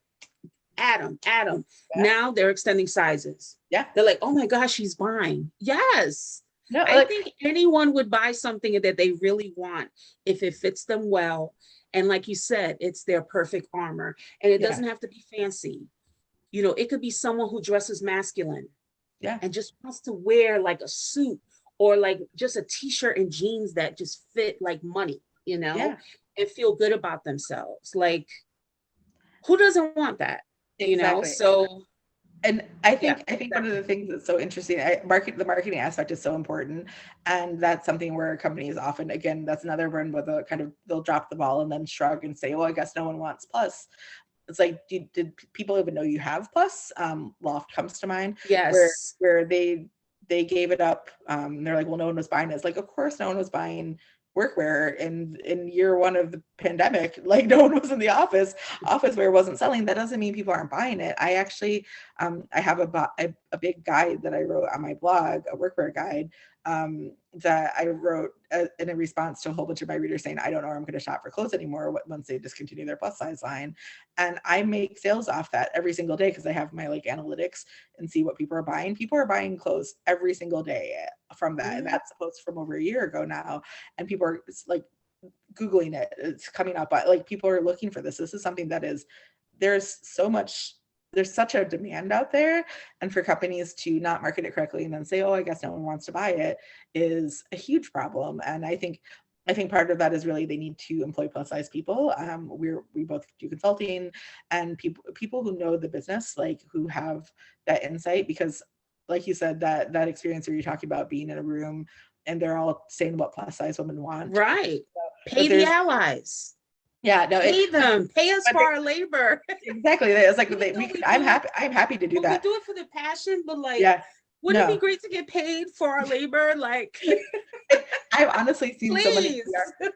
Adam. Yeah. Now they're extending sizes. Yeah. They're like, oh my gosh, she's buying. Yes. No, I think anyone would buy something that they really want if it fits them well. And like you said, it's their perfect armor. And it doesn't have to be fancy. It could be someone who dresses masculine. Yeah. And just wants to wear like a suit, or like just a t-shirt and jeans that just fit like money, and feel good about themselves. Like, who doesn't want that? Exactly. So, and I think one of the things that's so interesting, the marketing aspect is so important, and that's something where companies often, again, that's another one where they'll drop the ball and then shrug and say, well, I guess no one wants plus. It's like, did people even know you have plus? Loft comes to mind. Yes. Where they gave it up. They're like, well, no one was buying it. It's like, of course no one was buying workwear in year one of the pandemic. Like, no one was in the office wear wasn't selling. That doesn't mean people aren't buying it. I actually I have a big guide that I wrote on my blog, a workwear guide, that I wrote in a response to a whole bunch of my readers saying, I don't know where I'm going to shop for clothes anymore once they discontinue their plus size line. And I make sales off that every single day, because I have my analytics and see what people are buying. People are buying clothes every single day from that. And that's a post from over a year ago now. And people are like Googling it. It's coming up. Like, people are looking for this. This is something that there's such a demand out there, and for companies to not market it correctly and then say, oh, I guess no one wants to buy it, is a huge problem. And I think part of that is really they need to employ plus size people. We both do consulting, and people who know the business, like, who have that insight, because like you said, that experience where you're talking about being in a room and they're all saying what plus size women want. Right. So, pay the allies. Yeah, no, pay us for our labor. Exactly. It's like I'm happy to do that. We do it for the passion, but wouldn't it be great to get paid for our labor? Like, I've honestly seen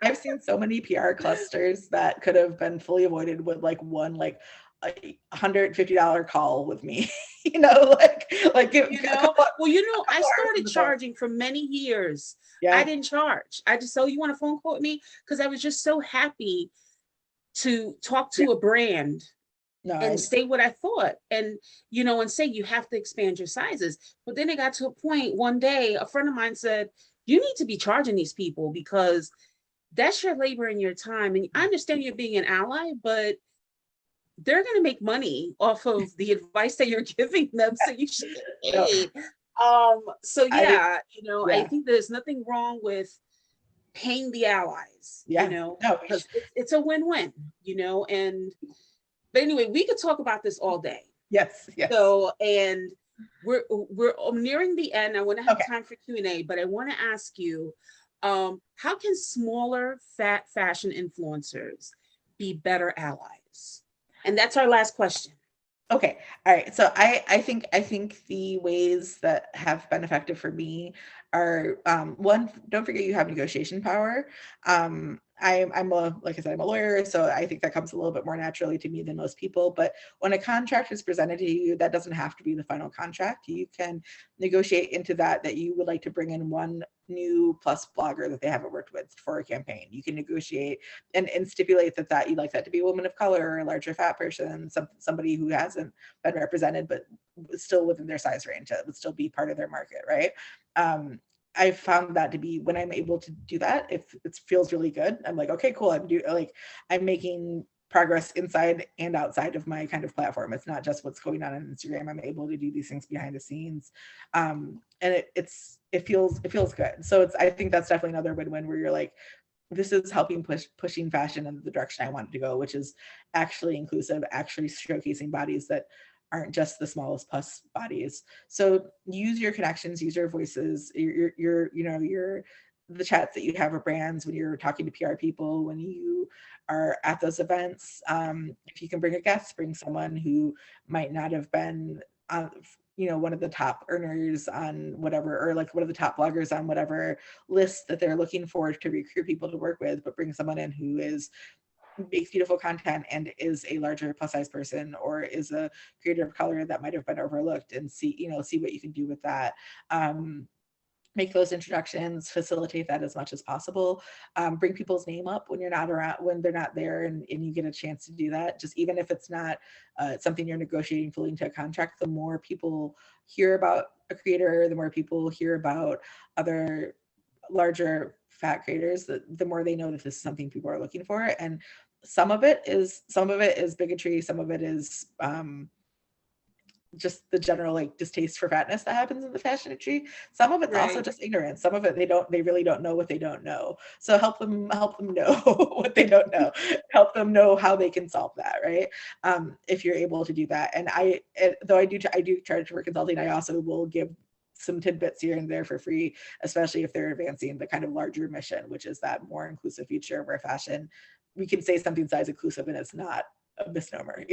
I've seen so many PR clusters that could have been fully avoided with one $150 call with me. I started charging for many years. I didn't charge. I just, so you want a phone call with me? Because I was just so happy to talk to a brand and say what I thought, and and say you have to expand your sizes. But then it got to a point one day, a friend of mine said, you need to be charging these people, because that's your labor and your time. And I understand you're being an ally, but they're going to make money off of the advice that you're giving them. So you should get paid. I think there's nothing wrong with paying the allies, Yeah. No, because it's a win-win, and but anyway, we could talk about this all day. yes. So, and we're nearing the end. I want to have Okay. time for Q&A, but I want to ask you, how can smaller fat fashion influencers be better allies? And that's our last question. Okay. All right. So I think the ways that have been effective for me are one, don't forget you have negotiation power. I'm like I said, I'm a lawyer, so I think that comes a little bit more naturally to me than most people. But when a contract is presented to you, that doesn't have to be the final contract. You can negotiate into that you would like to bring in one new plus blogger that they haven't worked with for a campaign. You can negotiate and stipulate that you'd like that to be a woman of color or a larger fat person, somebody who hasn't been represented but still within their size range, that would still be part of their market, right? I found that to be, when I'm able to do that, if it feels really good, I'm like, okay, cool. I'm making progress inside and outside of my kind of platform. It's not just what's going on Instagram. I'm able to do these things behind the scenes. And it feels good. So I think that's definitely another win-win, where you're like, this is helping pushing fashion in the direction I want it to go, which is actually inclusive, actually showcasing bodies that aren't just the smallest plus bodies. So use your connections, use your voices, your the chats that you have with brands, when you're talking to PR people, when you are at those events. If you can bring a guest, bring someone who might not have been one of the top earners on whatever, or like one of the top bloggers on whatever list that they're looking for to recruit people to work with, but bring someone in who makes beautiful content and is a larger plus size person, or is a creator of color that might have been overlooked, and see what you can do with that. Make those introductions, facilitate that as much as possible. Bring people's name up when you're not around, when they're not there, and you get a chance to do that. Just even if it's not something you're negotiating fully into a contract, the more people hear about a creator, the more people hear about other larger fat creators, the more they know that this is something people are looking for. And some of it is bigotry, some of it is just the general like distaste for fatness that happens in the fashion industry. Some of it's also just ignorance. Some of it they really don't know what they don't know. So help them know what they don't know. Help them know how they can solve that, right? If you're able to do that. And though I do charge for consulting, I also will give some tidbits here and there for free, especially if they're advancing the kind of larger mission, which is that more inclusive future where fashion, we can say something size inclusive and it's not a misnomer,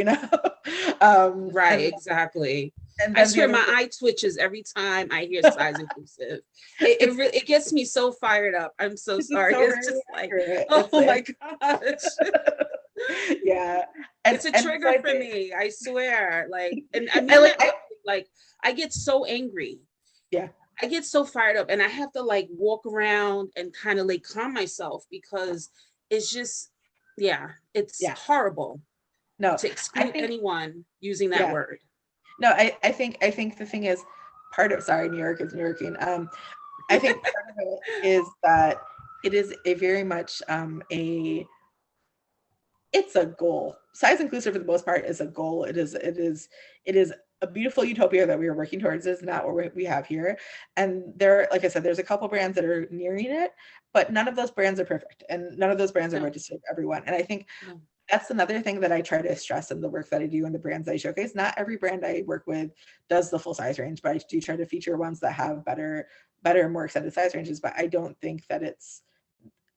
Right, exactly. And I swear my eye twitches every time I hear size inclusive. It gets me so fired up. I'm so sorry. It's just like, oh my gosh. Yeah. It's a trigger for me, I swear. Like, and I mean, like I get so angry. Yeah. I get so fired up, and I have to like walk around and kind of like calm myself, because it's just, it's horrible. No, to exclude anyone using that word. No, I think the thing is, New York is New Yorking. I think part of it is that it is a very much it's a goal. Size inclusive for the most part is a goal. It is a beautiful utopia that we are working towards. Is not what we have here. And like I said, there's a couple brands that are nearing it, but none of those brands are perfect, and none of those brands are going to serve everyone. And I think that's another thing that I try to stress in the work that I do and the brands I showcase. Not every brand I work with does the full size range, but I do try to feature ones that have better, more extended size ranges. But I don't think that it's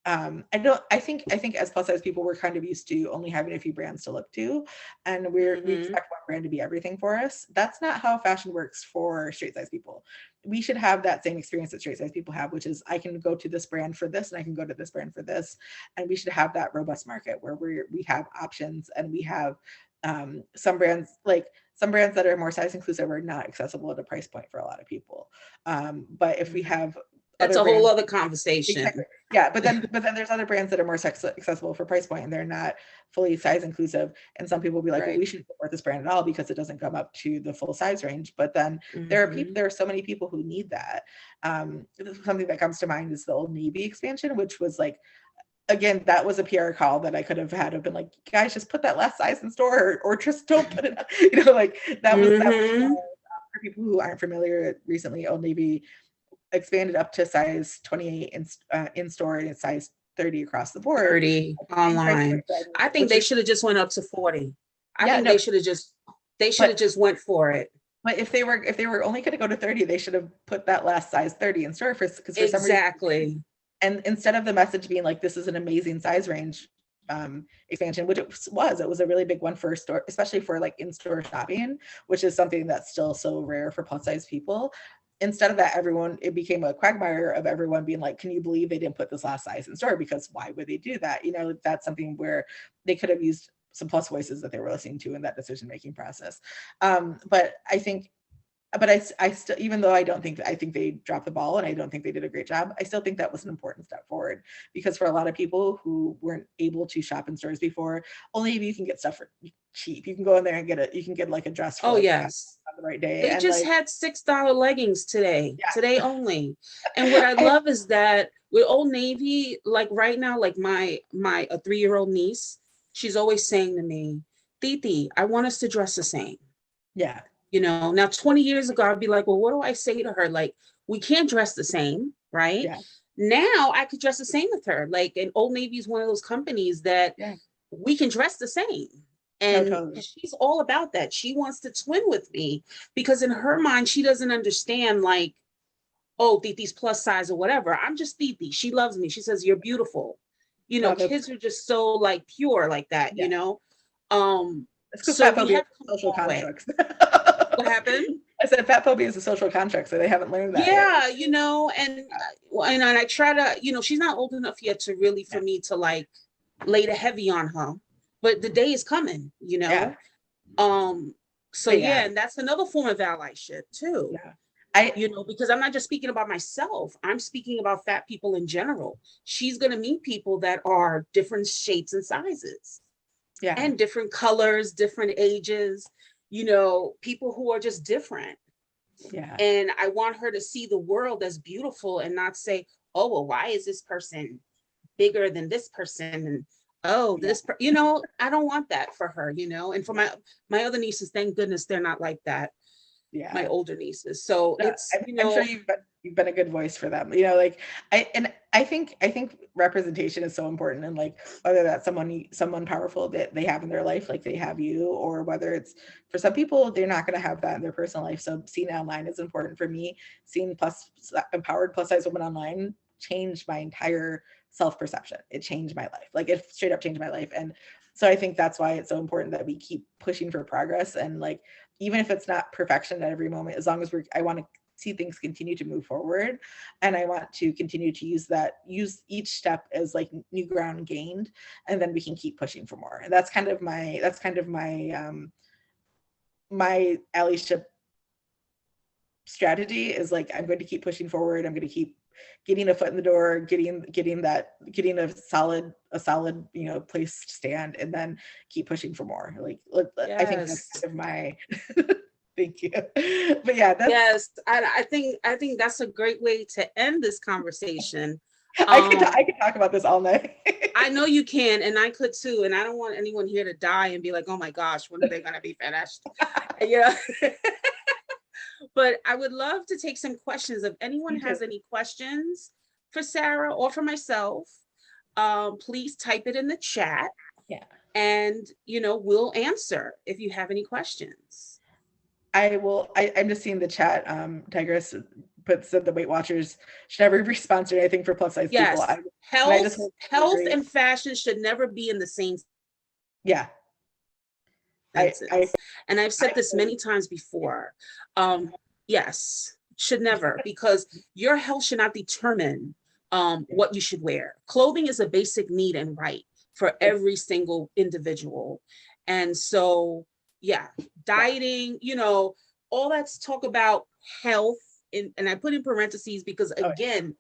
I think as plus size people, we're kind of used to only having a few brands to look to, and we expect one brand to be everything for us. That's not how fashion works for straight size people. We should have that same experience that straight size people have, which is I can go to this brand for this and I can go to this brand for this, and we should have that robust market where we have options, and we have some brands that are more size inclusive are not accessible at a price point for a lot of people. But if we have that's a whole other conversation. Exactly. Yeah, but then there's other brands that are more accessible for price point, and they're not fully size inclusive. And some people will be like, well, we shouldn't support this brand at all because it doesn't come up to the full size range. But then there are so many people who need that. Something that comes to mind is the Old Navy expansion, which was like, again, that was a PR call that I could have had. I've been like, guys, just put that last size in store, or just don't put it up. Like that was for people who aren't familiar. Recently, Old Navy expanded up to size 28 in store and size 30 across the board. 30 online. I think they should have just went up to 40. I think they should have just went for it. But if they were only going to go to 30, they should have put that last size 30 in store because for some reason. Exactly. And instead of the message being like, this is an amazing size range expansion, which it was a really big one for store, especially for like in-store shopping, which is something that's still so rare for plus size people. Instead of that, it became a quagmire of everyone being like, can you believe they didn't put this last size in store? Because why would they do that? You know, that's something where they could have used some plus voices that they were listening to in that decision-making process. But I still, even though I think they dropped the ball and I don't think they did a great job, I still think that was an important step forward, because for a lot of people who weren't able to shop in stores before, only if you can get stuff for cheap. You can go in there and you can get like a dress for yes. on the right day. They just had $6 leggings today only. And what I love is that with Old Navy, like right now, like my 3-year-old niece, she's always saying to me, Titi, I want us to dress the same. Yeah. You know, now 20 years ago, I'd be like, well, what do I say to her? Like, we can't dress the same, right? Yeah. Now I could dress the same with her. Like, and Old Navy is one of those companies that we can dress the same. And totally. She's all about that. She wants to twin with me because in her mind, she doesn't understand like, oh, Titi's plus size or whatever. I'm just Titi. She loves me. She says, you're beautiful. You know, kids are just so like pure like that, you know? So we have social constructs. What happened? I said fat phobia is a social construct, so they haven't learned that. Yeah, yet. You know, and I try to, you know, she's not old enough yet to really for me to like lay the heavy on her, but the day is coming, you know. Yeah. So and that's another form of allyship too. Yeah. You know, because I'm not just speaking about myself, I'm speaking about fat people in general. She's gonna meet people that are different shapes and sizes. Yeah. And different colors, different ages, you know, people who are just different. Yeah. And I want her to see the world as beautiful and not say, oh, well, why is this person bigger than this person? And you know, I don't want that for her, you know. And for my other nieces, thank goodness they're not like that. Yeah. My older nieces. So it's, you know, I'm sure you've been a good voice for them, you know, like I think representation is so important, and like whether that's someone powerful that they have in their life, like they have you, or whether it's for some people they're not going to have that in their personal life. So seeing online is important for me. Seeing empowered plus size women online changed my entire self-perception. It changed my life. Like it straight up changed my life. And so I think that's why it's so important that we keep pushing for progress, and like even if it's not perfection at every moment, as long as I want to see things continue to move forward, and I want to continue to use each step as like new ground gained, and then we can keep pushing for more. And that's kind of my my allyship strategy is like, I'm going to keep pushing forward. I'm going to keep getting a foot in the door, getting a solid, you know, place to stand, and then keep pushing for more. Like, I think that's kind of my thank you. But yeah, I think that's a great way to end this conversation. I could talk about this all night. I know you can, and I could too. And I don't want anyone here to die and be like, oh my gosh, when are they gonna be finished? Yeah. But I would love to take some questions. If anyone has any questions for Sarah or for myself, please type it in the chat. Yeah. And, you know, we'll answer if you have any questions. I will. I'm just seeing the chat. Tigress said the Weight Watchers should never be sponsored anything for plus size people. Health and fashion should never be in the same. Yeah. And I've said this many times before. Yes, should never, because your health should not determine what you should wear. Clothing is a basic need and right for every single individual. And so, yeah, dieting, you know, all that's talk about health. And I put in parentheses because, again,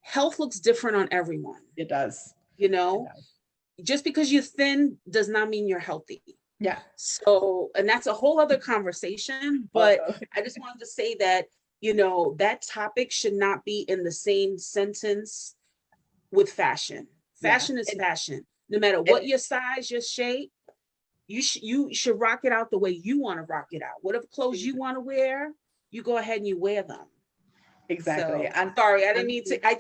health looks different on everyone. It does. You know, just because you're thin does not mean you're healthy. Yeah. So, and that's a whole other conversation, but I just wanted to say that, you know, that topic should not be in the same sentence with fashion. Fashion is fashion. No matter what your size, your shape, you should rock it out the way you want to rock it out. Whatever clothes you want to wear, you go ahead and you wear them. exactly. So And sorry, I didn't need to. I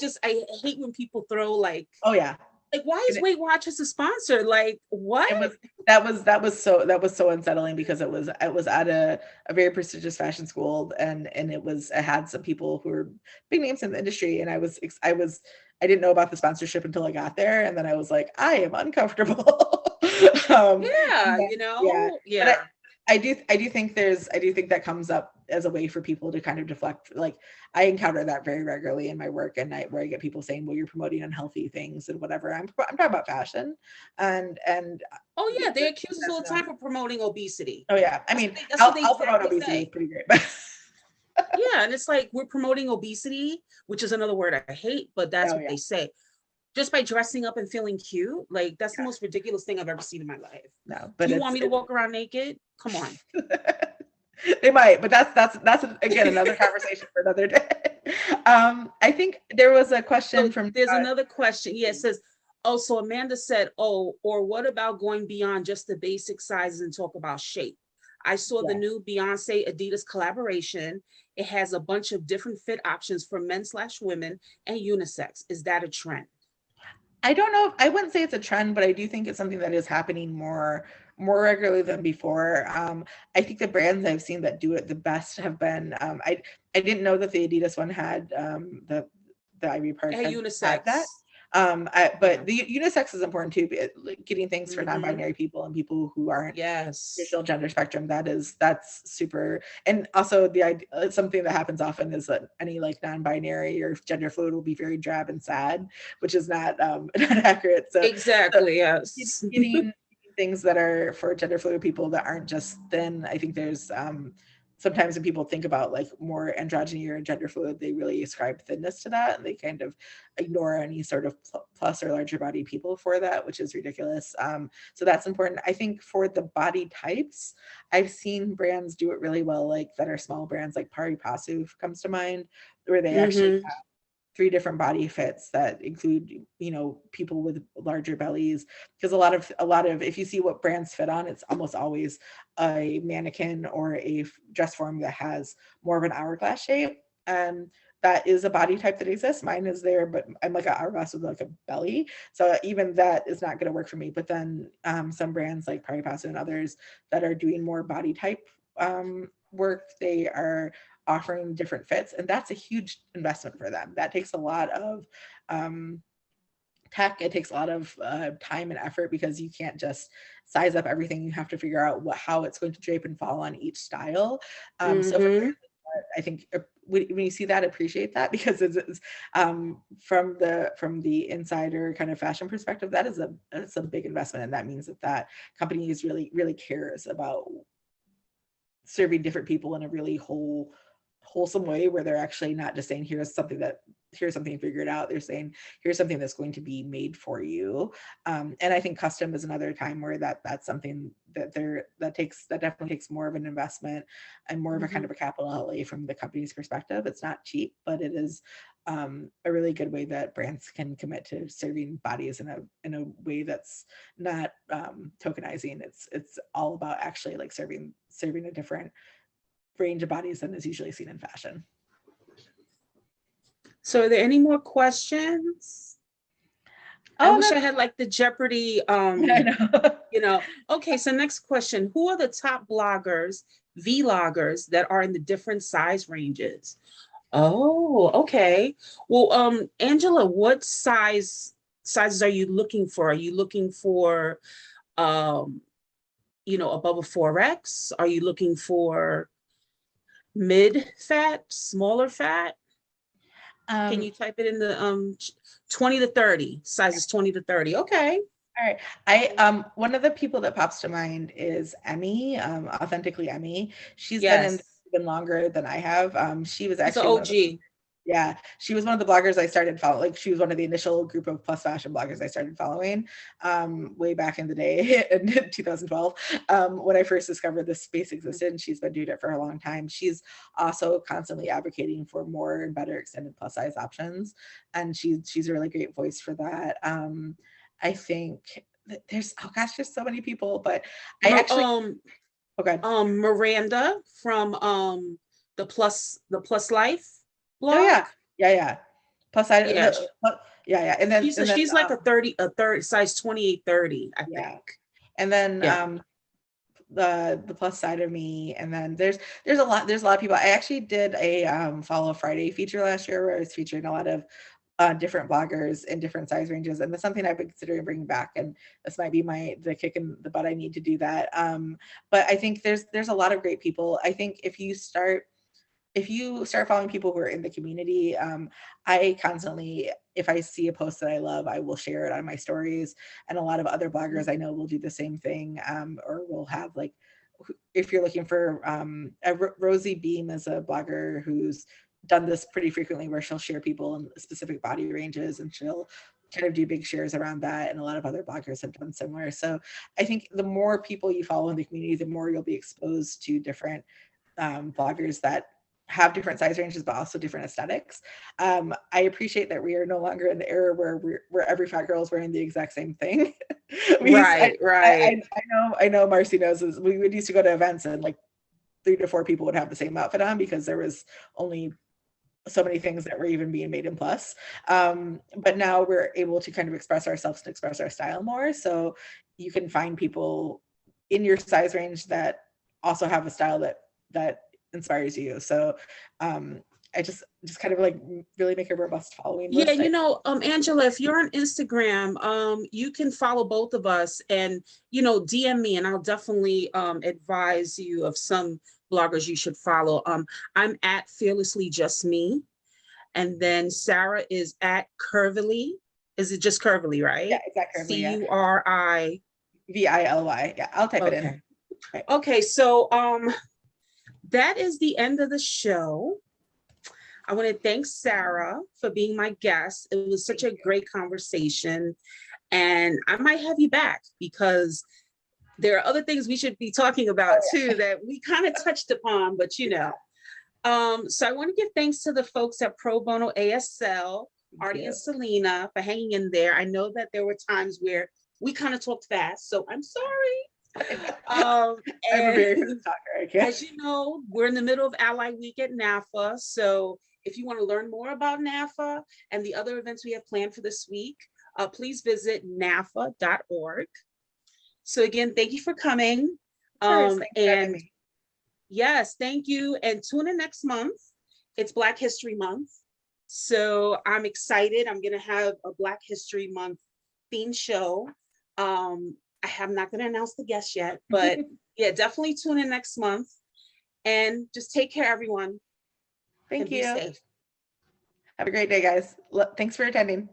hate when people throw like oh yeah. why is And Weight Watchers a sponsor? Like what? it was that was so unsettling because it was at a very prestigious fashion school, and it had some people who were big names in the industry, and I didn't know about the sponsorship until I got there, and then I was like, I am uncomfortable. Yeah, Yeah, yeah, but yeah. I do think that comes up as a way for people to kind of deflect. Like I encounter that very regularly in my work, and where I get people saying, well, you're promoting unhealthy things and whatever. I'm talking about fashion, and Oh yeah, yeah, they accuse us all that's the not. time of promoting obesity. Oh yeah, I That's mean, what that's what they I'll promote exactly obesity. It's say. pretty great, but Yeah, and it's like we're promoting obesity, which is another word I hate, but that's oh what yeah, they say. Just by dressing up and feeling cute, like that's the yeah, most ridiculous thing I've ever seen in my life. no, Do but you want me to it's walk around naked? Come on. they might, but that's again another conversation for another day. I think there was a question So from there's another question. Yeah, it says, oh, so Amanda said, oh, or what about going beyond just the basic sizes and talk about shape? I saw the yeah. new Beyonce Adidas collaboration. It has a bunch of different fit options for men/women and unisex. Is that a trend? I don't know. I wouldn't say it's a trend, but I do think it's something that is happening more regularly than before. I think the brands I've seen that do it the best have been. I didn't know that the Adidas one had the Ivy Park Hey, had that. unisex. Yeah. But the unisex is important too. Like getting things for Mm-hmm. non-binary people and people who aren't Yes. traditional gender spectrum, that's super. And also the idea, something that happens often is that any like non-binary or gender fluid will be very drab and sad, which is not not accurate. So Exactly. Yes. getting things that are for gender fluid people that aren't just thin, I think there's sometimes when people think about like more androgyny or gender fluid, they really ascribe thinness to that, and they kind of ignore any sort of plus or larger body people for that, which is ridiculous. So that's important. I think for the body types, I've seen brands do it really well, like that are small brands, like Pari Passu comes to mind, where they actually Mm-hmm. 3 different body fits that include, people with larger bellies. Because a lot of if you see what brands fit on, it's almost always a mannequin or a dress form that has more of an hourglass shape. And that is a body type that exists. Mine is there, but I'm like an hourglass with like a belly. So even that is not going to work for me. But then some brands like Pari Passo and others that are doing more body type work, they are offering different fits, and that's a huge investment for them. That takes a lot of um, tech. It takes a lot of time and effort because you can't just size up everything. You have to figure out how it's going to drape and fall on each style. So for Mm-hmm. I think when you see that, appreciate that, because it's from the insider kind of fashion perspective, it's a big investment, and that means that company is really cares about serving different people in a really wholesome way, where they're actually not just saying here's something figured out. They're saying here's something that's going to be made for you. And I think custom is another time where that's something that definitely takes more of an investment and more of a kind Mm-hmm. of a capital outlay from the company's perspective. It's not cheap, but it is a really good way that brands can commit to serving bodies in a way that's not tokenizing. It's all about actually like serving a different range of bodies than is usually seen in fashion. So are there any more questions? I Oh, wish I that's had like the Jeopardy, I know. Okay, so next question. Who are the top bloggers, vloggers that are in the different size ranges? Oh, okay. Well, Angela, what sizes are you looking for? Are you looking for um, above a 4X? Are you looking for mid fat, smaller fat? Can um, you type it in the 20 to 30, sizes 20 to 30? Okay. all right. I one of the people that pops to mind is Emmy, authentically Emmy. She's been in Yes. even longer than I have. She was She's an actually one of the OG. Yeah, she was one of the bloggers I started following. Like she was one of the initial group of plus fashion bloggers I started following way back in the day in 2012 when I first discovered this space existed. And she's been doing it for a long time. She's also constantly advocating for more and better extended plus size options, and she's a really great voice for that. I think there's there's so many people, but I actually okay. Miranda from the plus life. Oh blog? yeah. Plus size, Yeah, yeah. she's like a third size 28, 30, I think. Yeah. And then Yeah. The plus side of me, and then there's a lot of people. I actually did a follow Friday feature last year where I was featuring a lot of different bloggers in different size ranges, and that's something I've been considering bringing back, and this might be the kick in the butt I need to do that. But I think there's a lot of great people. I think if you start following people who are in the community, I constantly, if I see a post that I love, I will share it on my stories. And a lot of other bloggers I know will do the same thing, or will have like, if you're looking for Rosie Beam is a blogger who's done this pretty frequently, where she'll share people in specific body ranges, and she'll kind of do big shares around that. And a lot of other bloggers have done similar. So I think the more people you follow in the community, the more you'll be exposed to different bloggers that have different size ranges, but also different aesthetics. I appreciate that we are no longer in the era where every fat girl is wearing the exact same thing. Right, right. I know Marcy knows this. We would used to go to events and like 3 to 4 people would have the same outfit on because there was only so many things that were even being made in plus. But now we're able to kind of express ourselves and express our style more. So you can find people in your size range that also have a style that inspires you. So I just kind of like really make a robust following Yeah, list. Angela, if you're on Instagram, you can follow both of us and, DM me, and I'll definitely advise you of some bloggers you should follow. I'm at Fearlessly Just Me. And then Sarah is at Curvily. Is it just Curvily, Yeah, right? exactly. Yeah. Curi. Vily. Yeah, I'll type it in. Okay. Okay, so that is the end of the show. I want to thank Sarah for being my guest. It was such a great conversation. And I might have you back because there are other things we should be talking about too that we kind of touched upon, but So I want to give thanks to the folks at Pro Bono ASL, Artie and Selena, for hanging in there. I know that there were times where we kind of talked fast, so I'm sorry. I'm a very good talker. As you know, we're in the middle of Ally Week at NAAFA. So if you want to learn more about NAAFA and the other events we have planned for this week, please visit naafa.org. So again, thank you for coming. And yes, thank you. And tune in next month. It's Black History Month. So I'm excited. I'm going to have a Black History Month theme show. I'm not going to announce the guest yet, but yeah, definitely tune in next month. And just take care, everyone. Thank you. Be safe. Have a great day, guys. Thanks for attending.